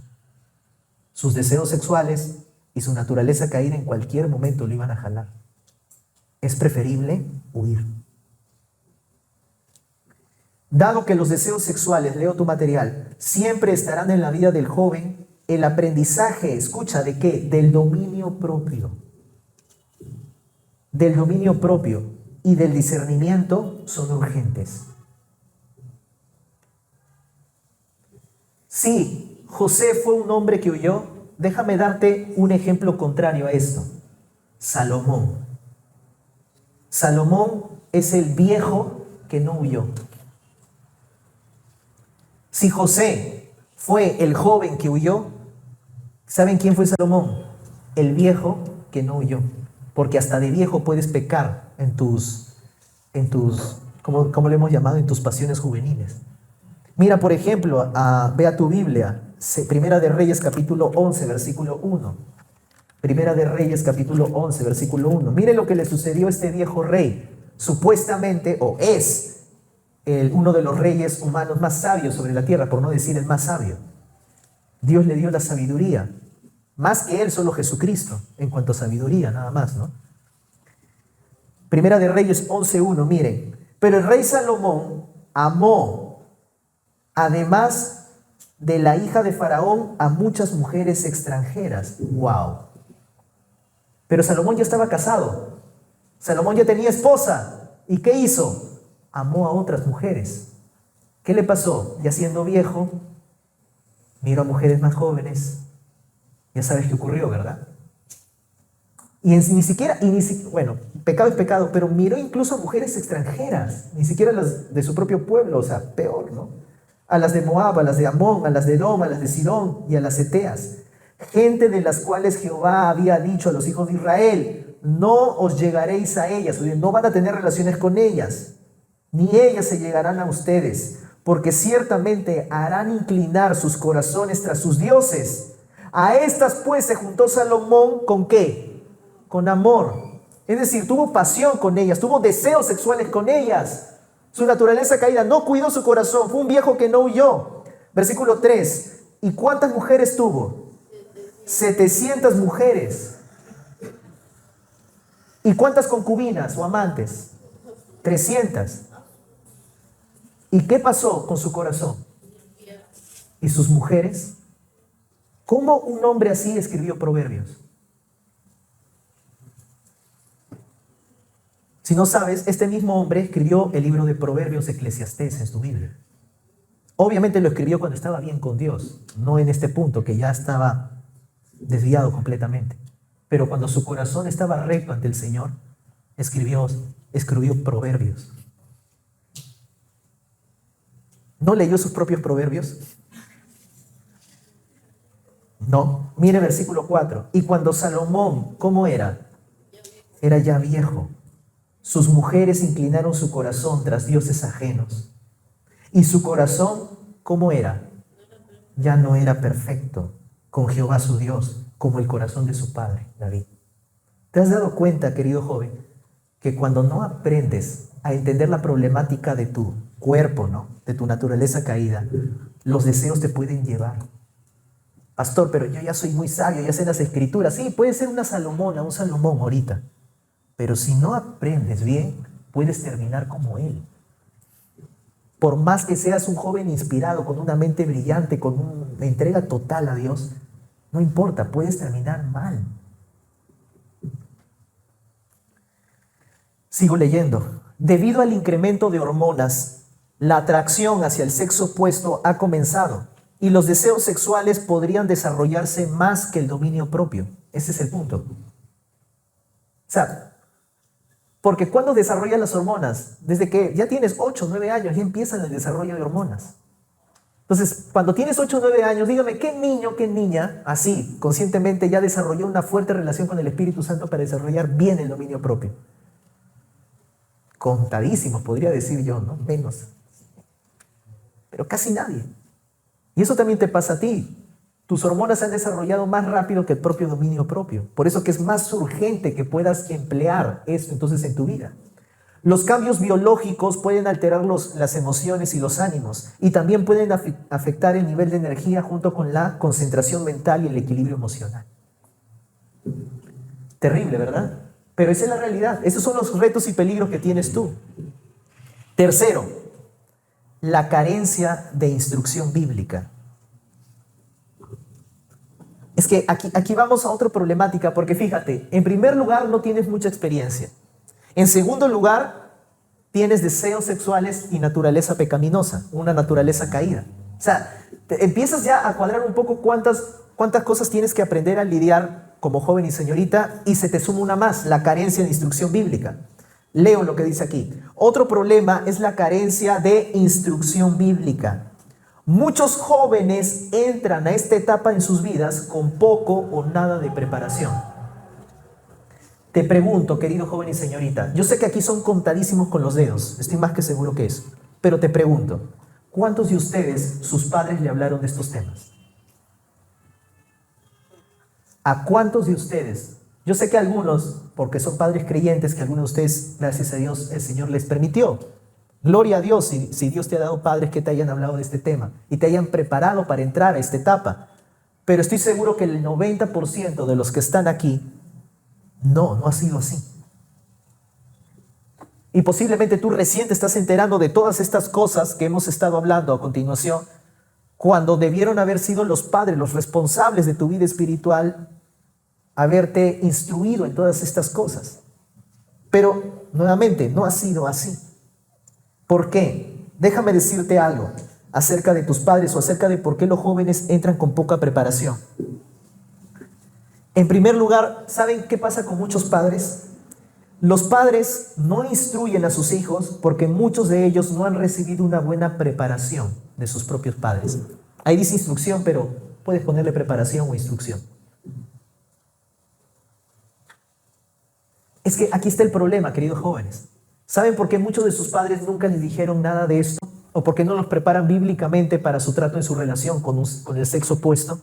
S1: Sus deseos sexuales y su naturaleza caída en cualquier momento lo iban a jalar. Es preferible huir. Dado que los deseos sexuales, leo tu material, siempre estarán en la vida del joven, el aprendizaje, escucha, ¿de qué? Del dominio propio. Del dominio propio y del discernimiento son urgentes. Sí, José fue un hombre que huyó. Déjame darte un ejemplo contrario a esto. Salomón. Salomón es el viejo que no huyó. Si José fue el joven que huyó, ¿saben quién fue Salomón? El viejo que no huyó. Porque hasta de viejo puedes pecar en tus ¿cómo le hemos llamado? En tus pasiones juveniles. Mira, por ejemplo, ve a tu Biblia, Primera de Reyes capítulo 11, versículo 1. Primera de Reyes capítulo 11, versículo 1. Mire lo que le sucedió a este viejo rey. Supuestamente, o es, uno de los reyes humanos más sabios sobre la tierra, por no decir el más sabio. Dios le dio la sabiduría. Más que él, solo Jesucristo, en cuanto a sabiduría, nada más, ¿no? Primera de Reyes 11:1, miren. Pero el rey Salomón amó, además de la hija de Faraón, a muchas mujeres extranjeras. ¡Wow! Pero Salomón ya estaba casado. Salomón ya tenía esposa. ¿Y qué hizo? Amó a otras mujeres. ¿Qué le pasó? Ya siendo viejo, miró a mujeres más jóvenes. Ya sabes qué ocurrió, ¿verdad? Bueno, pecado es pecado, pero miró incluso a mujeres extranjeras, ni siquiera las de su propio pueblo, o sea, peor, ¿no? A las de Moab, a las de Amón, a las de Edom, a las de Sidón y a las Eteas, gente de las cuales Jehová había dicho a los hijos de Israel: no os llegaréis a ellas, o sea, no van a tener relaciones con ellas, ni ellas se llegarán a ustedes, porque ciertamente harán inclinar sus corazones tras sus dioses. A estas pues se juntó Salomón, ¿con qué? Con amor. Es decir, tuvo pasión con ellas, tuvo deseos sexuales con ellas. Su naturaleza caída no cuidó su corazón, fue un viejo que no huyó. Versículo 3. ¿Y cuántas mujeres tuvo? 700 mujeres. ¿Y cuántas concubinas o amantes? 300. ¿Y qué pasó con su corazón? y sus mujeres. ¿Cómo un hombre así escribió Proverbios? Si no sabes, este mismo hombre escribió el libro de Proverbios de Eclesiastés en su Biblia. Obviamente lo escribió cuando estaba bien con Dios, no en este punto que ya estaba desviado completamente. Pero cuando su corazón estaba recto ante el Señor, escribió Proverbios. ¿No leyó sus propios proverbios? No. Mire versículo 4. Y cuando Salomón, ¿cómo era? Era ya viejo. Sus mujeres inclinaron su corazón tras dioses ajenos. Y su corazón, ¿cómo era? Ya no era perfecto con Jehová su Dios, como el corazón de su padre, David. ¿Te has dado cuenta, querido joven, que cuando no aprendes a entender la problemática de tu cuerpo, ¿no?, de tu naturaleza caída, los deseos te pueden llevar? Pastor, pero yo ya soy muy sabio, ya sé las escrituras. Sí, puede ser una Salomona, un Salomón ahorita. Pero si no aprendes bien, puedes terminar como él. Por más que seas un joven inspirado, con una mente brillante, con una entrega total a Dios, no importa, puedes terminar mal. Sigo leyendo. Debido al incremento de hormonas, la atracción hacia el sexo opuesto ha comenzado y los deseos sexuales podrían desarrollarse más que el dominio propio. Ese es el punto. O sea, porque cuando desarrollas las hormonas, desde que ya tienes 8 o 9 años, ya empiezan el desarrollo de hormonas. Entonces, cuando tienes 8 o 9 años, dígame, ¿qué niño, qué niña, así, conscientemente ya desarrolló una fuerte relación con el Espíritu Santo para desarrollar bien el dominio propio? Contadísimos, podría decir yo, ¿no? Menos. Pero casi nadie. Y eso también te pasa a ti. Tus hormonas se han desarrollado más rápido que el propio dominio propio. Por eso que es más urgente que puedas emplear eso entonces en tu vida. Los cambios biológicos pueden alterar las emociones y los ánimos y también pueden afectar el nivel de energía junto con la concentración mental y el equilibrio emocional. Terrible, ¿verdad? Pero esa es la realidad. Esos son los retos y peligros que tienes tú. Tercero, la carencia de instrucción bíblica. Es que aquí vamos a otra problemática, porque fíjate, en primer lugar no tienes mucha experiencia. En segundo lugar, tienes deseos sexuales y naturaleza pecaminosa, una naturaleza caída. O sea, empiezas ya a cuadrar un poco cuántas cosas tienes que aprender a lidiar como joven y señorita, y se te suma una más, la carencia de instrucción bíblica. Leo lo que dice aquí. Otro problema es la carencia de instrucción bíblica. Muchos jóvenes entran a esta etapa en sus vidas con poco o nada de preparación. Te pregunto, querido joven y señorita, yo sé que aquí son contadísimos con los dedos, estoy más que seguro que eso, pero te pregunto, ¿cuántos de ustedes, sus padres le hablaron de estos temas? ¿A cuántos de ustedes? Yo sé que algunos, porque son padres creyentes, que algunos de ustedes, gracias a Dios, el Señor les permitió. Gloria a Dios si Dios te ha dado padres que te hayan hablado de este tema y te hayan preparado para entrar a esta etapa. Pero estoy seguro que el 90% de los que están aquí, no ha sido así. Y posiblemente tú recién te estás enterando de todas estas cosas que hemos estado hablando a continuación, cuando debieron haber sido los padres, los responsables de tu vida espiritual, haberte instruido en todas estas cosas. Pero, nuevamente, no ha sido así. ¿Por qué? Déjame decirte algo acerca de tus padres o acerca de por qué los jóvenes entran con poca preparación. En primer lugar, ¿saben qué pasa con muchos padres? Los padres no instruyen a sus hijos porque muchos de ellos no han recibido una buena preparación de sus propios padres. Ahí dice instrucción, pero puedes ponerle preparación o instrucción. Es que aquí está el problema, queridos jóvenes. ¿Saben por qué muchos de sus padres nunca les dijeron nada de esto? ¿O por qué no los preparan bíblicamente para su trato en su relación con el sexo opuesto?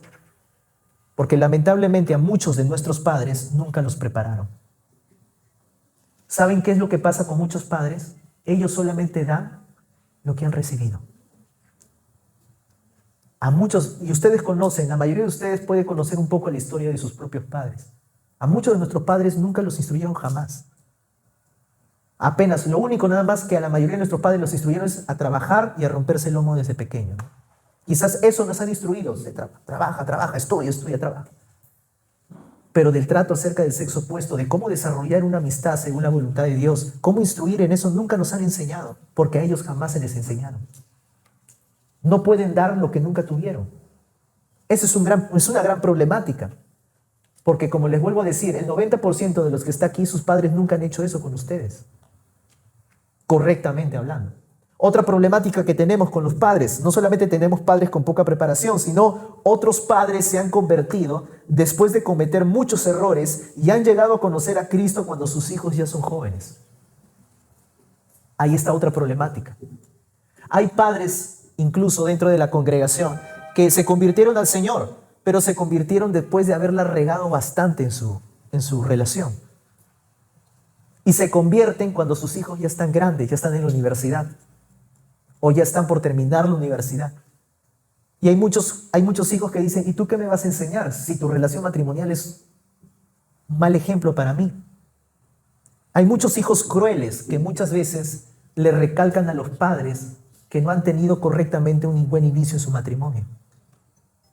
S1: Porque lamentablemente a muchos de nuestros padres nunca los prepararon. ¿Saben qué es lo que pasa con muchos padres? Ellos solamente dan lo que han recibido. A muchos, y ustedes conocen, la mayoría de ustedes puede conocer un poco la historia de sus propios padres. A muchos de nuestros padres nunca los instruyeron jamás. Apenas, lo único nada más que a la mayoría de nuestros padres los instruyeron es a trabajar y a romperse el lomo desde pequeño, ¿no? Quizás eso nos han instruido. Trabaja, estudia, trabaja. Pero del trato acerca del sexo opuesto, de cómo desarrollar una amistad según la voluntad de Dios, cómo instruir en eso, nunca nos han enseñado, porque a ellos jamás se les enseñaron. No pueden dar lo que nunca tuvieron. Esa es una gran problemática. Porque como les vuelvo a decir, el 90% de los que está aquí, sus padres nunca han hecho eso con ustedes. Correctamente hablando. Otra problemática que tenemos con los padres, no solamente tenemos padres con poca preparación, sino otros padres se han convertido después de cometer muchos errores y han llegado a conocer a Cristo cuando sus hijos ya son jóvenes. Ahí está otra problemática. Hay padres, incluso dentro de la congregación, que se convirtieron al Señor, pero se convirtieron después de haberla regado bastante en su relación. Y se convierten cuando sus hijos ya están grandes, ya están en la universidad, o ya están por terminar la universidad. Y hay muchos hijos que dicen, ¿y tú qué me vas a enseñar si tu relación matrimonial es un mal ejemplo para mí? Hay muchos hijos crueles que muchas veces le recalcan a los padres que no han tenido correctamente un buen inicio en su matrimonio.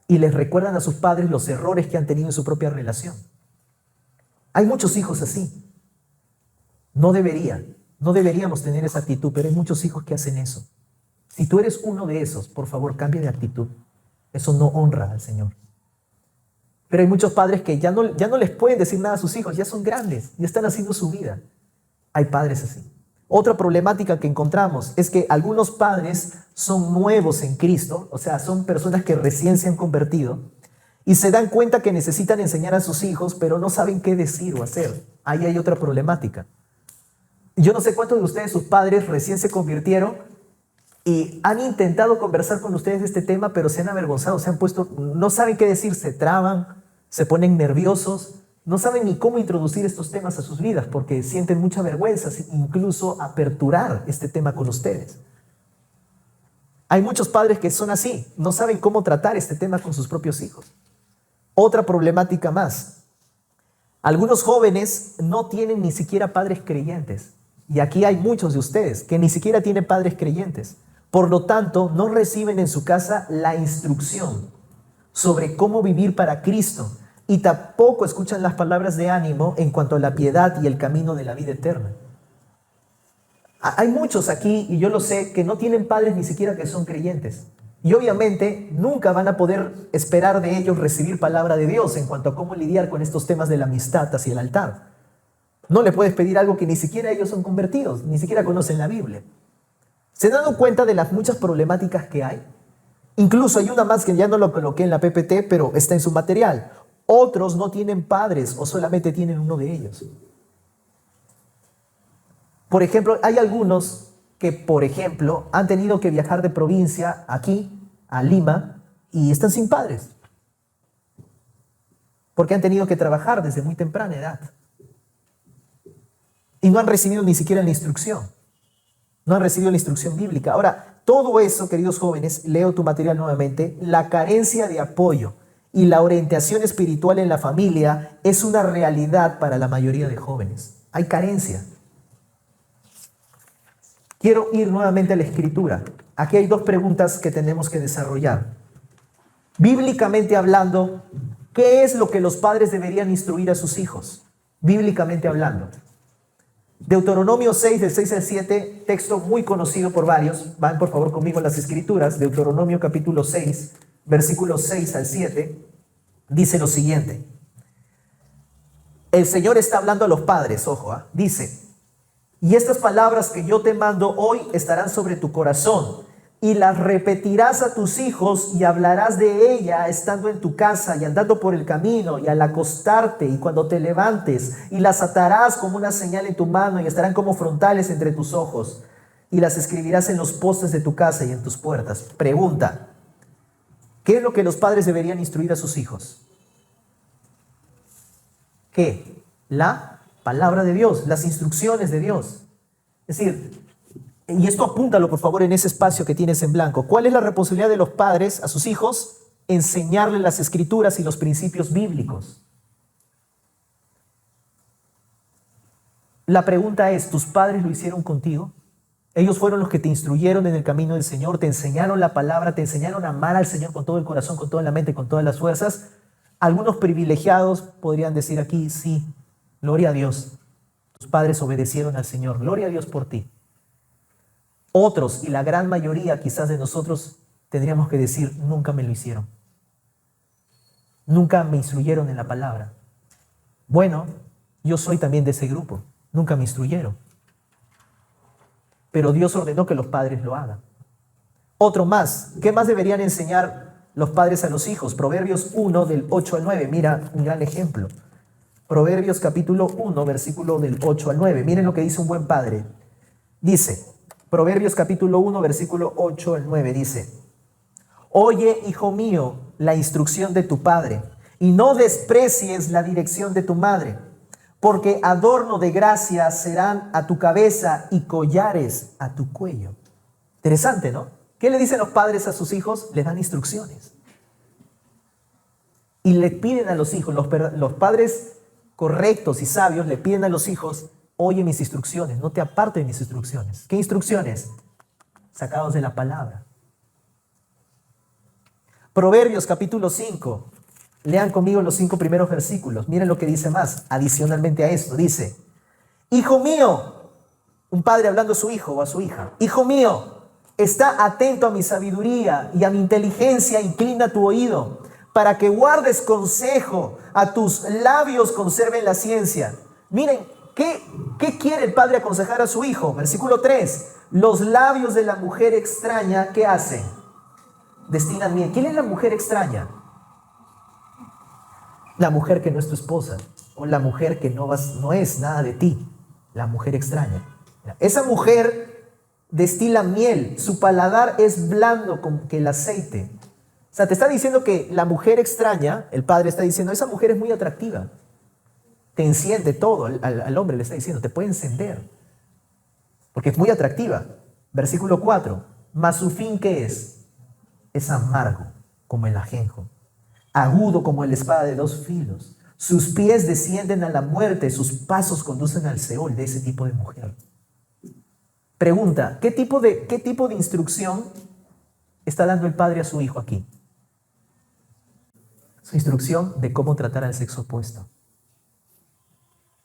S1: Y les recuerdan a sus padres los errores que han tenido en su propia relación. Hay muchos hijos así. No deberíamos tener esa actitud, pero hay muchos hijos que hacen eso. Si tú eres uno de esos, por favor, cambia de actitud. Eso no honra al Señor. Pero hay muchos padres que ya no les pueden decir nada a sus hijos, ya son grandes, ya están haciendo su vida. Hay padres así. Otra problemática que encontramos es que algunos padres son nuevos en Cristo, o sea, son personas que recién se han convertido y se dan cuenta que necesitan enseñar a sus hijos, pero no saben qué decir o hacer. Ahí hay otra problemática. Yo no sé cuántos de ustedes, sus padres, recién se convirtieron y han intentado conversar con ustedes de este tema, pero se han avergonzado, no saben qué decir, se traban, se ponen nerviosos, no saben ni cómo introducir estos temas a sus vidas porque sienten mucha vergüenza, incluso aperturar este tema con ustedes. Hay muchos padres que son así, no saben cómo tratar este tema con sus propios hijos. Otra problemática más. Algunos jóvenes no tienen ni siquiera padres creyentes. Y aquí hay muchos de ustedes que ni siquiera tienen padres creyentes. Por lo tanto, no reciben en su casa la instrucción sobre cómo vivir para Cristo. Y tampoco escuchan las palabras de ánimo en cuanto a la piedad y el camino de la vida eterna. Hay muchos aquí, y yo lo sé, que no tienen padres ni siquiera que son creyentes. Y obviamente nunca van a poder esperar de ellos recibir palabra de Dios en cuanto a cómo lidiar con estos temas de la amistad hacia el altar. No le puedes pedir algo que ni siquiera ellos son convertidos, ni siquiera conocen la Biblia. ¿Se han dado cuenta de las muchas problemáticas que hay? Incluso hay una más que ya no lo coloqué en la PPT, pero está en su material. Otros no tienen padres o solamente tienen uno de ellos. Por ejemplo, hay algunos que, por ejemplo, han tenido que viajar de provincia aquí a Lima y están sin padres. Porque han tenido que trabajar desde muy temprana edad. Y no han recibido ni siquiera la instrucción. No han recibido la instrucción bíblica. Ahora, todo eso, queridos jóvenes, leo tu material nuevamente, la carencia de apoyo y la orientación espiritual en la familia es una realidad para la mayoría de jóvenes. Hay carencia. Quiero ir nuevamente a la Escritura. Aquí hay dos preguntas que tenemos que desarrollar. Bíblicamente hablando, ¿qué es lo que los padres deberían instruir a sus hijos? Bíblicamente hablando. Deuteronomio 6, del 6 al 7, texto muy conocido por varios. Van por favor conmigo a las Escrituras. Deuteronomio capítulo 6, versículos 6 al 7, dice lo siguiente. El Señor está hablando a los padres, ojo, dice: y estas palabras que yo te mando hoy estarán sobre tu corazón, y las repetirás a tus hijos y hablarás de ella estando en tu casa y andando por el camino y al acostarte y cuando te levantes, y las atarás como una señal en tu mano y estarán como frontales entre tus ojos, y las escribirás en los postes de tu casa y en tus puertas. Pregunta: ¿qué es lo que los padres deberían instruir a sus hijos? ¿Qué? La palabra de Dios, las instrucciones de Dios. Es decir, y esto apúntalo por favor en ese espacio que tienes en blanco. ¿Cuál es la responsabilidad de los padres a sus hijos? Enseñarles las escrituras y los principios bíblicos. La pregunta es, ¿tus padres lo hicieron contigo? Ellos fueron los que te instruyeron en el camino del Señor, te enseñaron la palabra, te enseñaron a amar al Señor con todo el corazón, con toda la mente, con todas las fuerzas. Algunos privilegiados podrían decir aquí, sí, gloria a Dios. Tus padres obedecieron al Señor, gloria a Dios por ti. Otros, y la gran mayoría quizás de nosotros, tendríamos que decir, nunca me lo hicieron. Nunca me instruyeron en la palabra. Bueno, yo soy también de ese grupo. Nunca me instruyeron. Pero Dios ordenó que los padres lo hagan. Otro más. ¿Qué más deberían enseñar los padres a los hijos? Proverbios 1, del 8 al 9. Mira, un gran ejemplo. Proverbios capítulo 1, versículo del 8 al 9. Miren lo que dice un buen padre. Dice, Proverbios capítulo 1, versículo 8 al 9. Dice, oye, hijo mío, la instrucción de tu padre, y no desprecies la dirección de tu madre, porque adorno de gracia serán a tu cabeza y collares a tu cuello. Interesante, ¿no? ¿Qué le dicen los padres a sus hijos? Les dan instrucciones. Y le piden a los hijos, los padres correctos y sabios le piden a los hijos, oye mis instrucciones, no te apartes de mis instrucciones. ¿Qué instrucciones? Sacados de la palabra. Proverbios capítulo 5. Lean conmigo los 5 primeros versículos. Miren lo que dice más. Adicionalmente a esto, dice, hijo mío, un padre hablando a su hijo o a su hija, hijo mío, está atento a mi sabiduría y a mi inteligencia, inclina tu oído, para que guardes consejo, a tus labios conserven la ciencia. Miren, ¿qué quiere el padre aconsejar a su hijo? Versículo 3, los labios de la mujer extraña, ¿qué hacen? Destilan miel. ¿Quién es la mujer extraña? La mujer que no es tu esposa, o la mujer que no es nada de ti, la mujer extraña. Esa mujer destila miel, su paladar es blando como que el aceite. O sea, te está diciendo que la mujer extraña, el padre está diciendo, esa mujer es muy atractiva, te enciende todo, al hombre le está diciendo, te puede encender, porque es muy atractiva. Versículo 4, mas su fin, ¿qué es? Es amargo como el ajenjo, agudo como la espada de 2 filos. Sus pies descienden a la muerte, sus pasos conducen al Seol, de ese tipo de mujer. Pregunta, ¿qué tipo de instrucción está dando el padre a su hijo aquí? Su instrucción de cómo tratar al sexo opuesto.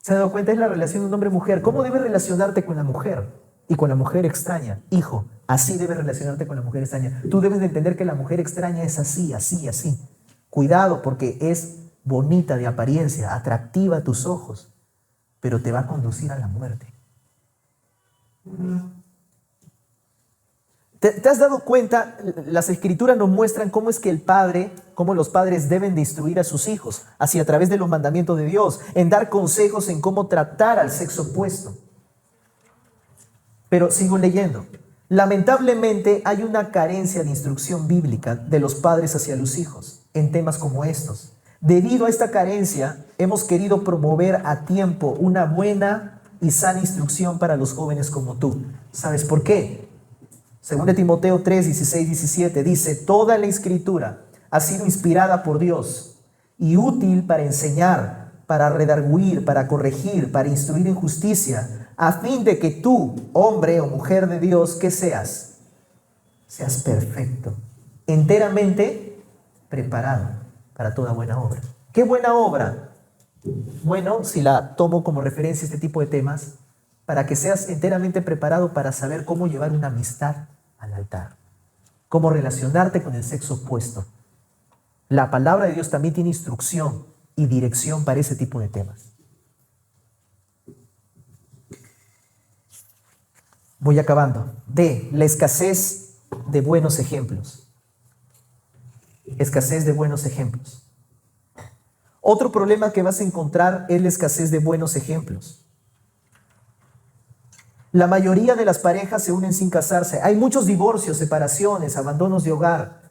S1: ¿Se ha dado cuenta? Es la relación de un hombre-mujer. ¿Cómo debes relacionarte con la mujer? Y con la mujer extraña. Hijo, así debes relacionarte con la mujer extraña. Tú debes de entender que la mujer extraña es así, así, así. Cuidado, porque es bonita de apariencia, atractiva a tus ojos, pero te va a conducir a la muerte. ¿Te has dado cuenta? Las escrituras nos muestran cómo es que cómo los padres deben de instruir a sus hijos, así a través de los mandamientos de Dios, en dar consejos en cómo tratar al sexo opuesto. Pero sigo leyendo. Lamentablemente hay una carencia de instrucción bíblica de los padres hacia los hijos en temas como estos. Debido a esta carencia, hemos querido promover a tiempo una buena y sana instrucción para los jóvenes como tú. ¿Sabes por qué? Según Timoteo 3, 16, 17 dice, toda la escritura ha sido inspirada por Dios y útil para enseñar, para redarguir, para corregir, para instruir en justicia, a fin de que tú, hombre o mujer de Dios, ¿qué seas? Seas perfecto, enteramente preparado para toda buena obra. ¿Qué buena obra? Bueno, si la tomo como referencia este tipo de temas, para que seas enteramente preparado para saber cómo llevar una amistad al altar, cómo relacionarte con el sexo opuesto. La palabra de Dios también tiene instrucción y dirección para ese tipo de temas. Voy acabando. D, la escasez de buenos ejemplos. Escasez de buenos ejemplos. Otro problema que vas a encontrar es la escasez de buenos ejemplos. La mayoría de las parejas se unen sin casarse. Hay muchos divorcios, separaciones, abandonos de hogar,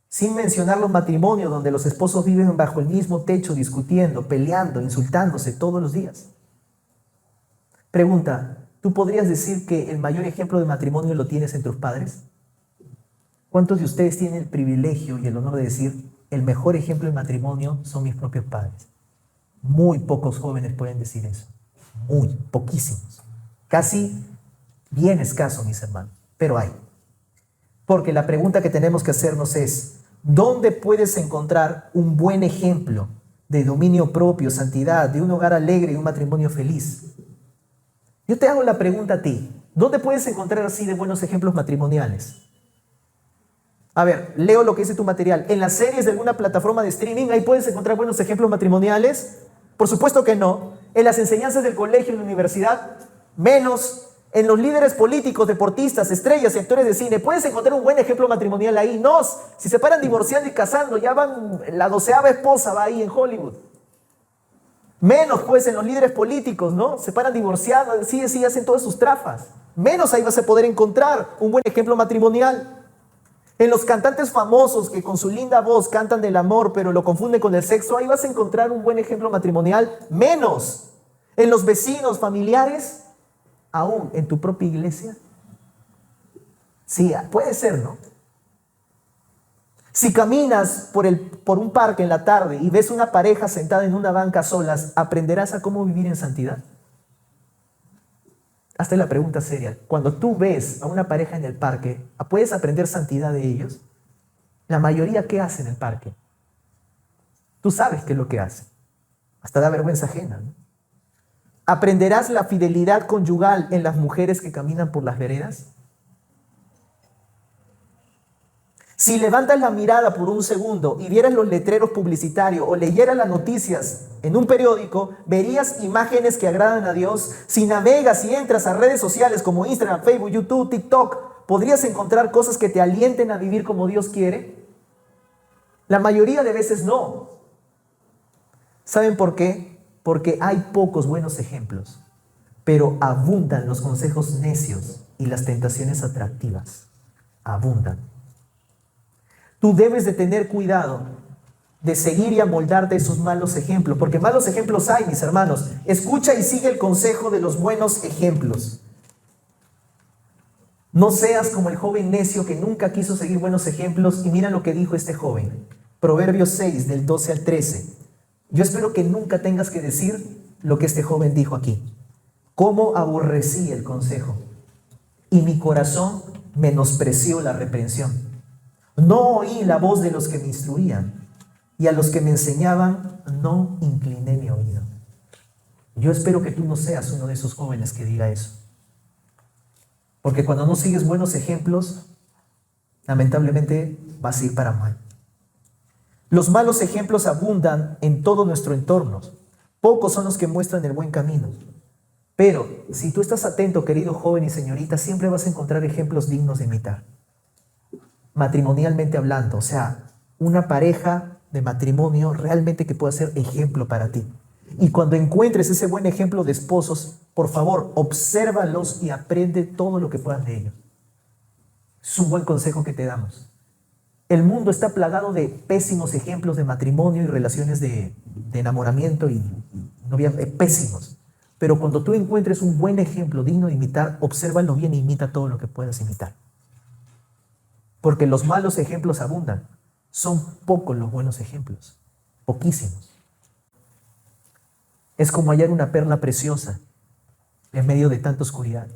S1: sin mencionar los matrimonios donde los esposos viven bajo el mismo techo, discutiendo, peleando, insultándose todos los días. Pregunta, ¿tú podrías decir que el mayor ejemplo de matrimonio lo tienes en tus padres? ¿Cuántos de ustedes tienen el privilegio y el honor de decir, el mejor ejemplo de matrimonio son mis propios padres? Muy pocos jóvenes pueden decir eso. Muy, poquísimos. Casi Bien escaso, mis hermanos, pero hay. Porque la pregunta que tenemos que hacernos es, ¿dónde puedes encontrar un buen ejemplo de dominio propio, santidad, de un hogar alegre y un matrimonio feliz? Yo te hago la pregunta a ti, ¿dónde puedes encontrar así de buenos ejemplos matrimoniales? A ver, leo lo que dice tu material. ¿En las series de alguna plataforma de streaming ahí puedes encontrar buenos ejemplos matrimoniales? Por supuesto que no. ¿En las enseñanzas del colegio, en la universidad? Menos. ¿En los líderes políticos, deportistas, estrellas y actores de cine puedes encontrar un buen ejemplo matrimonial ahí? No. Si se paran divorciando y casando, ya van, la 12ª esposa va ahí en Hollywood. Menos pues en los líderes políticos, ¿no? Se paran divorciando, sí, hacen todas sus trafas. Menos ahí vas a poder encontrar un buen ejemplo matrimonial. En los cantantes famosos que con su linda voz cantan del amor, pero lo confunden con el sexo, ahí vas a encontrar un buen ejemplo matrimonial. Menos. En los vecinos, familiares, aún en tu propia iglesia. Sí, puede ser, ¿no? Si caminas por un parque en la tarde y ves una pareja sentada en una banca a solas, ¿aprenderás a cómo vivir en santidad? Hazte la pregunta seria. Cuando tú ves a una pareja en el parque, ¿puedes aprender santidad de ellos? La mayoría, ¿qué hace en el parque? Tú sabes qué es lo que hace. Hasta da vergüenza ajena, ¿no? ¿Aprenderás la fidelidad conyugal en las mujeres que caminan por las veredas? Si levantas la mirada por un segundo y vieras los letreros publicitarios o leyeras las noticias en un periódico, verías imágenes que agradan a Dios. Si navegas y entras a redes sociales como Instagram, Facebook, YouTube, TikTok, ¿podrías encontrar cosas que te alienten a vivir como Dios quiere? La mayoría de veces no. ¿Saben por qué? Porque hay pocos buenos ejemplos, pero abundan los consejos necios y las tentaciones atractivas. Abundan. Tú debes de tener cuidado de seguir y amoldarte esos malos ejemplos, porque malos ejemplos hay, mis hermanos. Escucha y sigue el consejo de los buenos ejemplos. No seas como el joven necio que nunca quiso seguir buenos ejemplos, y mira lo que dijo este joven. Proverbios 6, del 12 al 13. Yo espero que nunca tengas que decir lo que este joven dijo aquí. Cómo aborrecí el consejo, y mi corazón menospreció la reprensión. No oí la voz de los que me instruían, y a los que me enseñaban no incliné mi oído. Yo espero que tú no seas uno de esos jóvenes que diga eso. Porque cuando no sigues buenos ejemplos, lamentablemente vas a ir para mal. Los malos ejemplos abundan en todo nuestro entorno. Pocos son los que muestran el buen camino. Pero si tú estás atento, querido joven y señorita, siempre vas a encontrar ejemplos dignos de imitar. Matrimonialmente hablando, o sea, una pareja de matrimonio realmente que pueda ser ejemplo para ti. Y cuando encuentres ese buen ejemplo de esposos, por favor, obsérvalos y aprende todo lo que puedas de ellos. Es un buen consejo que te damos. El mundo está plagado de pésimos ejemplos de matrimonio y relaciones de enamoramiento y novia, pésimos. Pero cuando tú encuentres un buen ejemplo digno de imitar, obsérvalo bien e imita todo lo que puedas imitar. Porque los malos ejemplos abundan. Son pocos los buenos ejemplos. Poquísimos. Es como hallar una perla preciosa en medio de tanta oscuridad.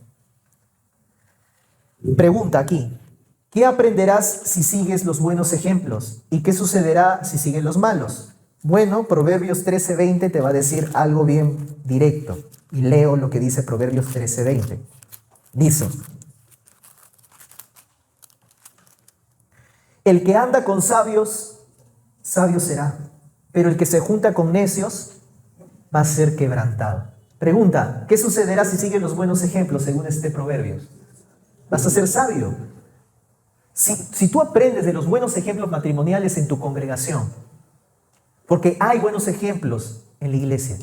S1: Pregunta aquí. ¿Qué aprenderás si sigues los buenos ejemplos? ¿Y qué sucederá si sigues los malos? Bueno, Proverbios 13:20 te va a decir algo bien directo. Y leo lo que dice Proverbios 13:20. Dice: el que anda con sabios, sabio será, pero el que se junta con necios va a ser quebrantado. Pregunta, ¿qué sucederá si sigues los buenos ejemplos según este Proverbios? Vas a ser sabio. Si tú aprendes de los buenos ejemplos matrimoniales en tu congregación, porque hay buenos ejemplos en la iglesia,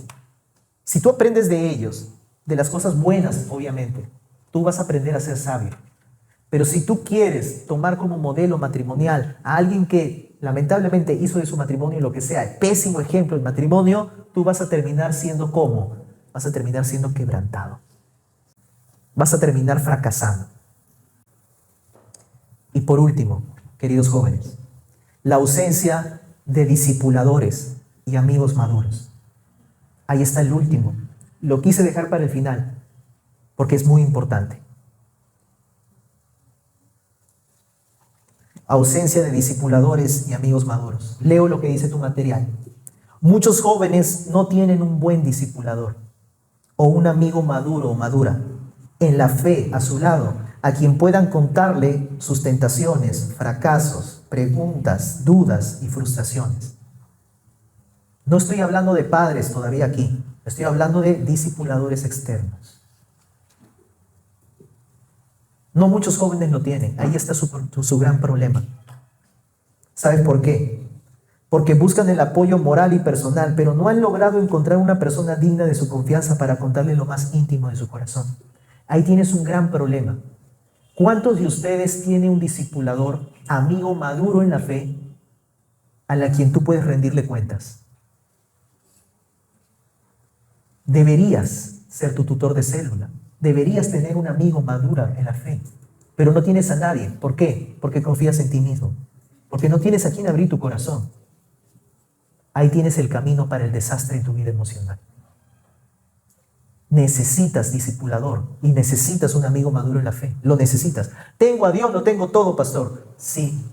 S1: si tú aprendes de ellos, de las cosas buenas, obviamente, tú vas a aprender a ser sabio. Pero si tú quieres tomar como modelo matrimonial a alguien que lamentablemente hizo de su matrimonio lo que sea, el pésimo ejemplo del matrimonio, tú vas a terminar siendo ¿cómo? Vas a terminar siendo quebrantado. Vas a terminar fracasando. Y por último, queridos jóvenes, la ausencia de discipuladores y amigos maduros. Ahí está el último. Lo quise dejar para el final porque es muy importante. Ausencia de discipuladores y amigos maduros. Leo lo que dice tu material. Muchos jóvenes no tienen un buen discipulador o un amigo maduro o madura en la fe a su lado, a quien puedan contarle sus tentaciones, fracasos, preguntas, dudas y frustraciones. No estoy hablando de padres todavía aquí, estoy hablando de discipuladores externos. No muchos jóvenes lo tienen, ahí está su gran problema. ¿Sabes por qué? Porque buscan el apoyo moral y personal, pero no han logrado encontrar una persona digna de su confianza para contarle lo más íntimo de su corazón. Ahí tienes un gran problema. ¿Cuántos de ustedes tienen un discipulador, amigo maduro en la fe, a la quien tú puedes rendirle cuentas? Deberías ser tu tutor de célula. Deberías tener un amigo madura en la fe, pero no tienes a nadie. ¿Por qué? Porque confías en ti mismo. Porque no tienes a quien abrir tu corazón. Ahí tienes el camino para el desastre en tu vida emocional. Necesitas discipulador y necesitas un amigo maduro en la fe. Lo necesitas. Tengo a Dios, lo tengo todo, pastor. Sí,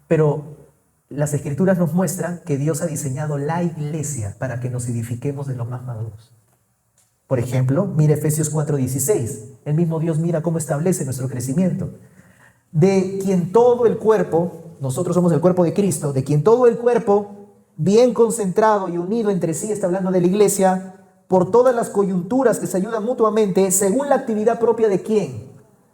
S1: pero las Escrituras nos muestran que Dios ha diseñado la iglesia para que nos edifiquemos de los más maduros. Por ejemplo, mira Efesios 4:16. El mismo Dios mira cómo establece nuestro crecimiento. De quien todo el cuerpo, nosotros somos el cuerpo de Cristo, de quien todo el cuerpo, bien concentrado y unido entre sí, está hablando de la iglesia, por todas las coyunturas que se ayudan mutuamente, según la actividad propia de quién,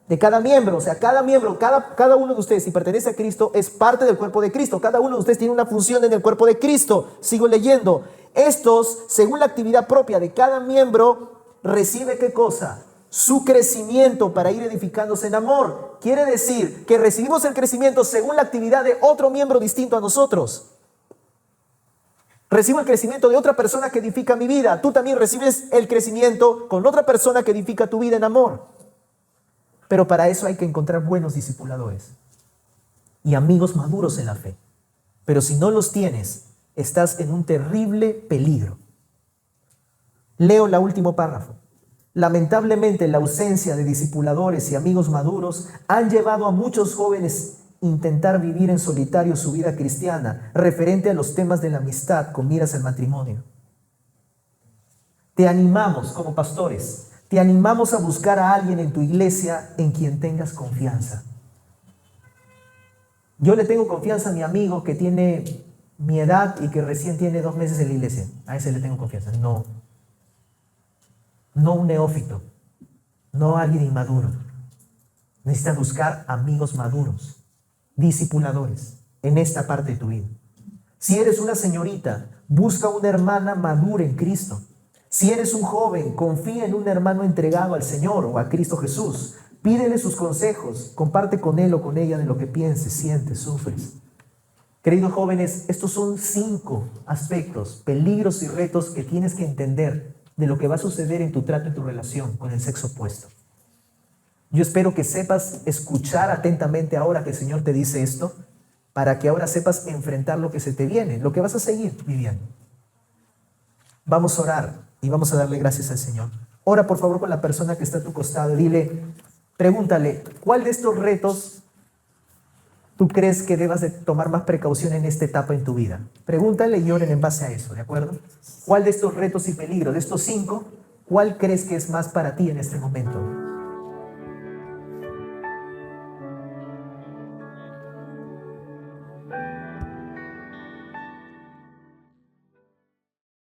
S1: de cada miembro. O sea, cada miembro, cada uno de ustedes, si pertenece a Cristo, es parte del cuerpo de Cristo. Cada uno de ustedes tiene una función en el cuerpo de Cristo. Sigo leyendo. Estos, según la actividad propia de cada miembro, recibe ¿qué cosa? Su crecimiento para ir edificándose en amor. Quiere decir que recibimos el crecimiento según la actividad de otro miembro distinto a nosotros. Recibo el crecimiento de otra persona que edifica mi vida. Tú también recibes el crecimiento con otra persona que edifica tu vida en amor. Pero para eso hay que encontrar buenos discipuladores y amigos maduros en la fe. Pero si no los tienes, estás en un terrible peligro. Leo el último párrafo. Lamentablemente, la ausencia de discipuladores y amigos maduros han llevado a muchos jóvenes a intentar vivir en solitario su vida cristiana, referente a los temas de la amistad con miras al matrimonio. Te animamos como pastores, te animamos a buscar a alguien en tu iglesia en quien tengas confianza. Yo le tengo confianza a mi amigo que tiene mi edad y que recién tiene 2 meses en la iglesia. A ese le tengo confianza. No un neófito, no alguien inmaduro. Necesitas buscar amigos maduros, discipuladores en esta parte de tu vida. Si eres una señorita, busca una hermana madura en Cristo. Si eres un joven, confía en un hermano entregado al Señor o a Cristo Jesús. Pídele sus consejos, comparte con él o con ella de lo que pienses, sientes, sufres. Queridos jóvenes, estos son 5 aspectos, peligros y retos que tienes que entender de lo que va a suceder en tu trato, en tu relación con el sexo opuesto. Yo espero que sepas escuchar atentamente ahora que el Señor te dice esto, para que ahora sepas enfrentar lo que se te viene, lo que vas a seguir viviendo. Vamos a orar y vamos a darle gracias al Señor. Ora por favor con la persona que está a tu costado y pregúntale, ¿cuál de estos retos tú crees que debas de tomar más precaución en esta etapa en tu vida? Pregúntale y oren en base a eso, ¿de acuerdo? ¿Cuál de estos retos y peligros, de estos 5, cuál crees que es más para ti en este momento?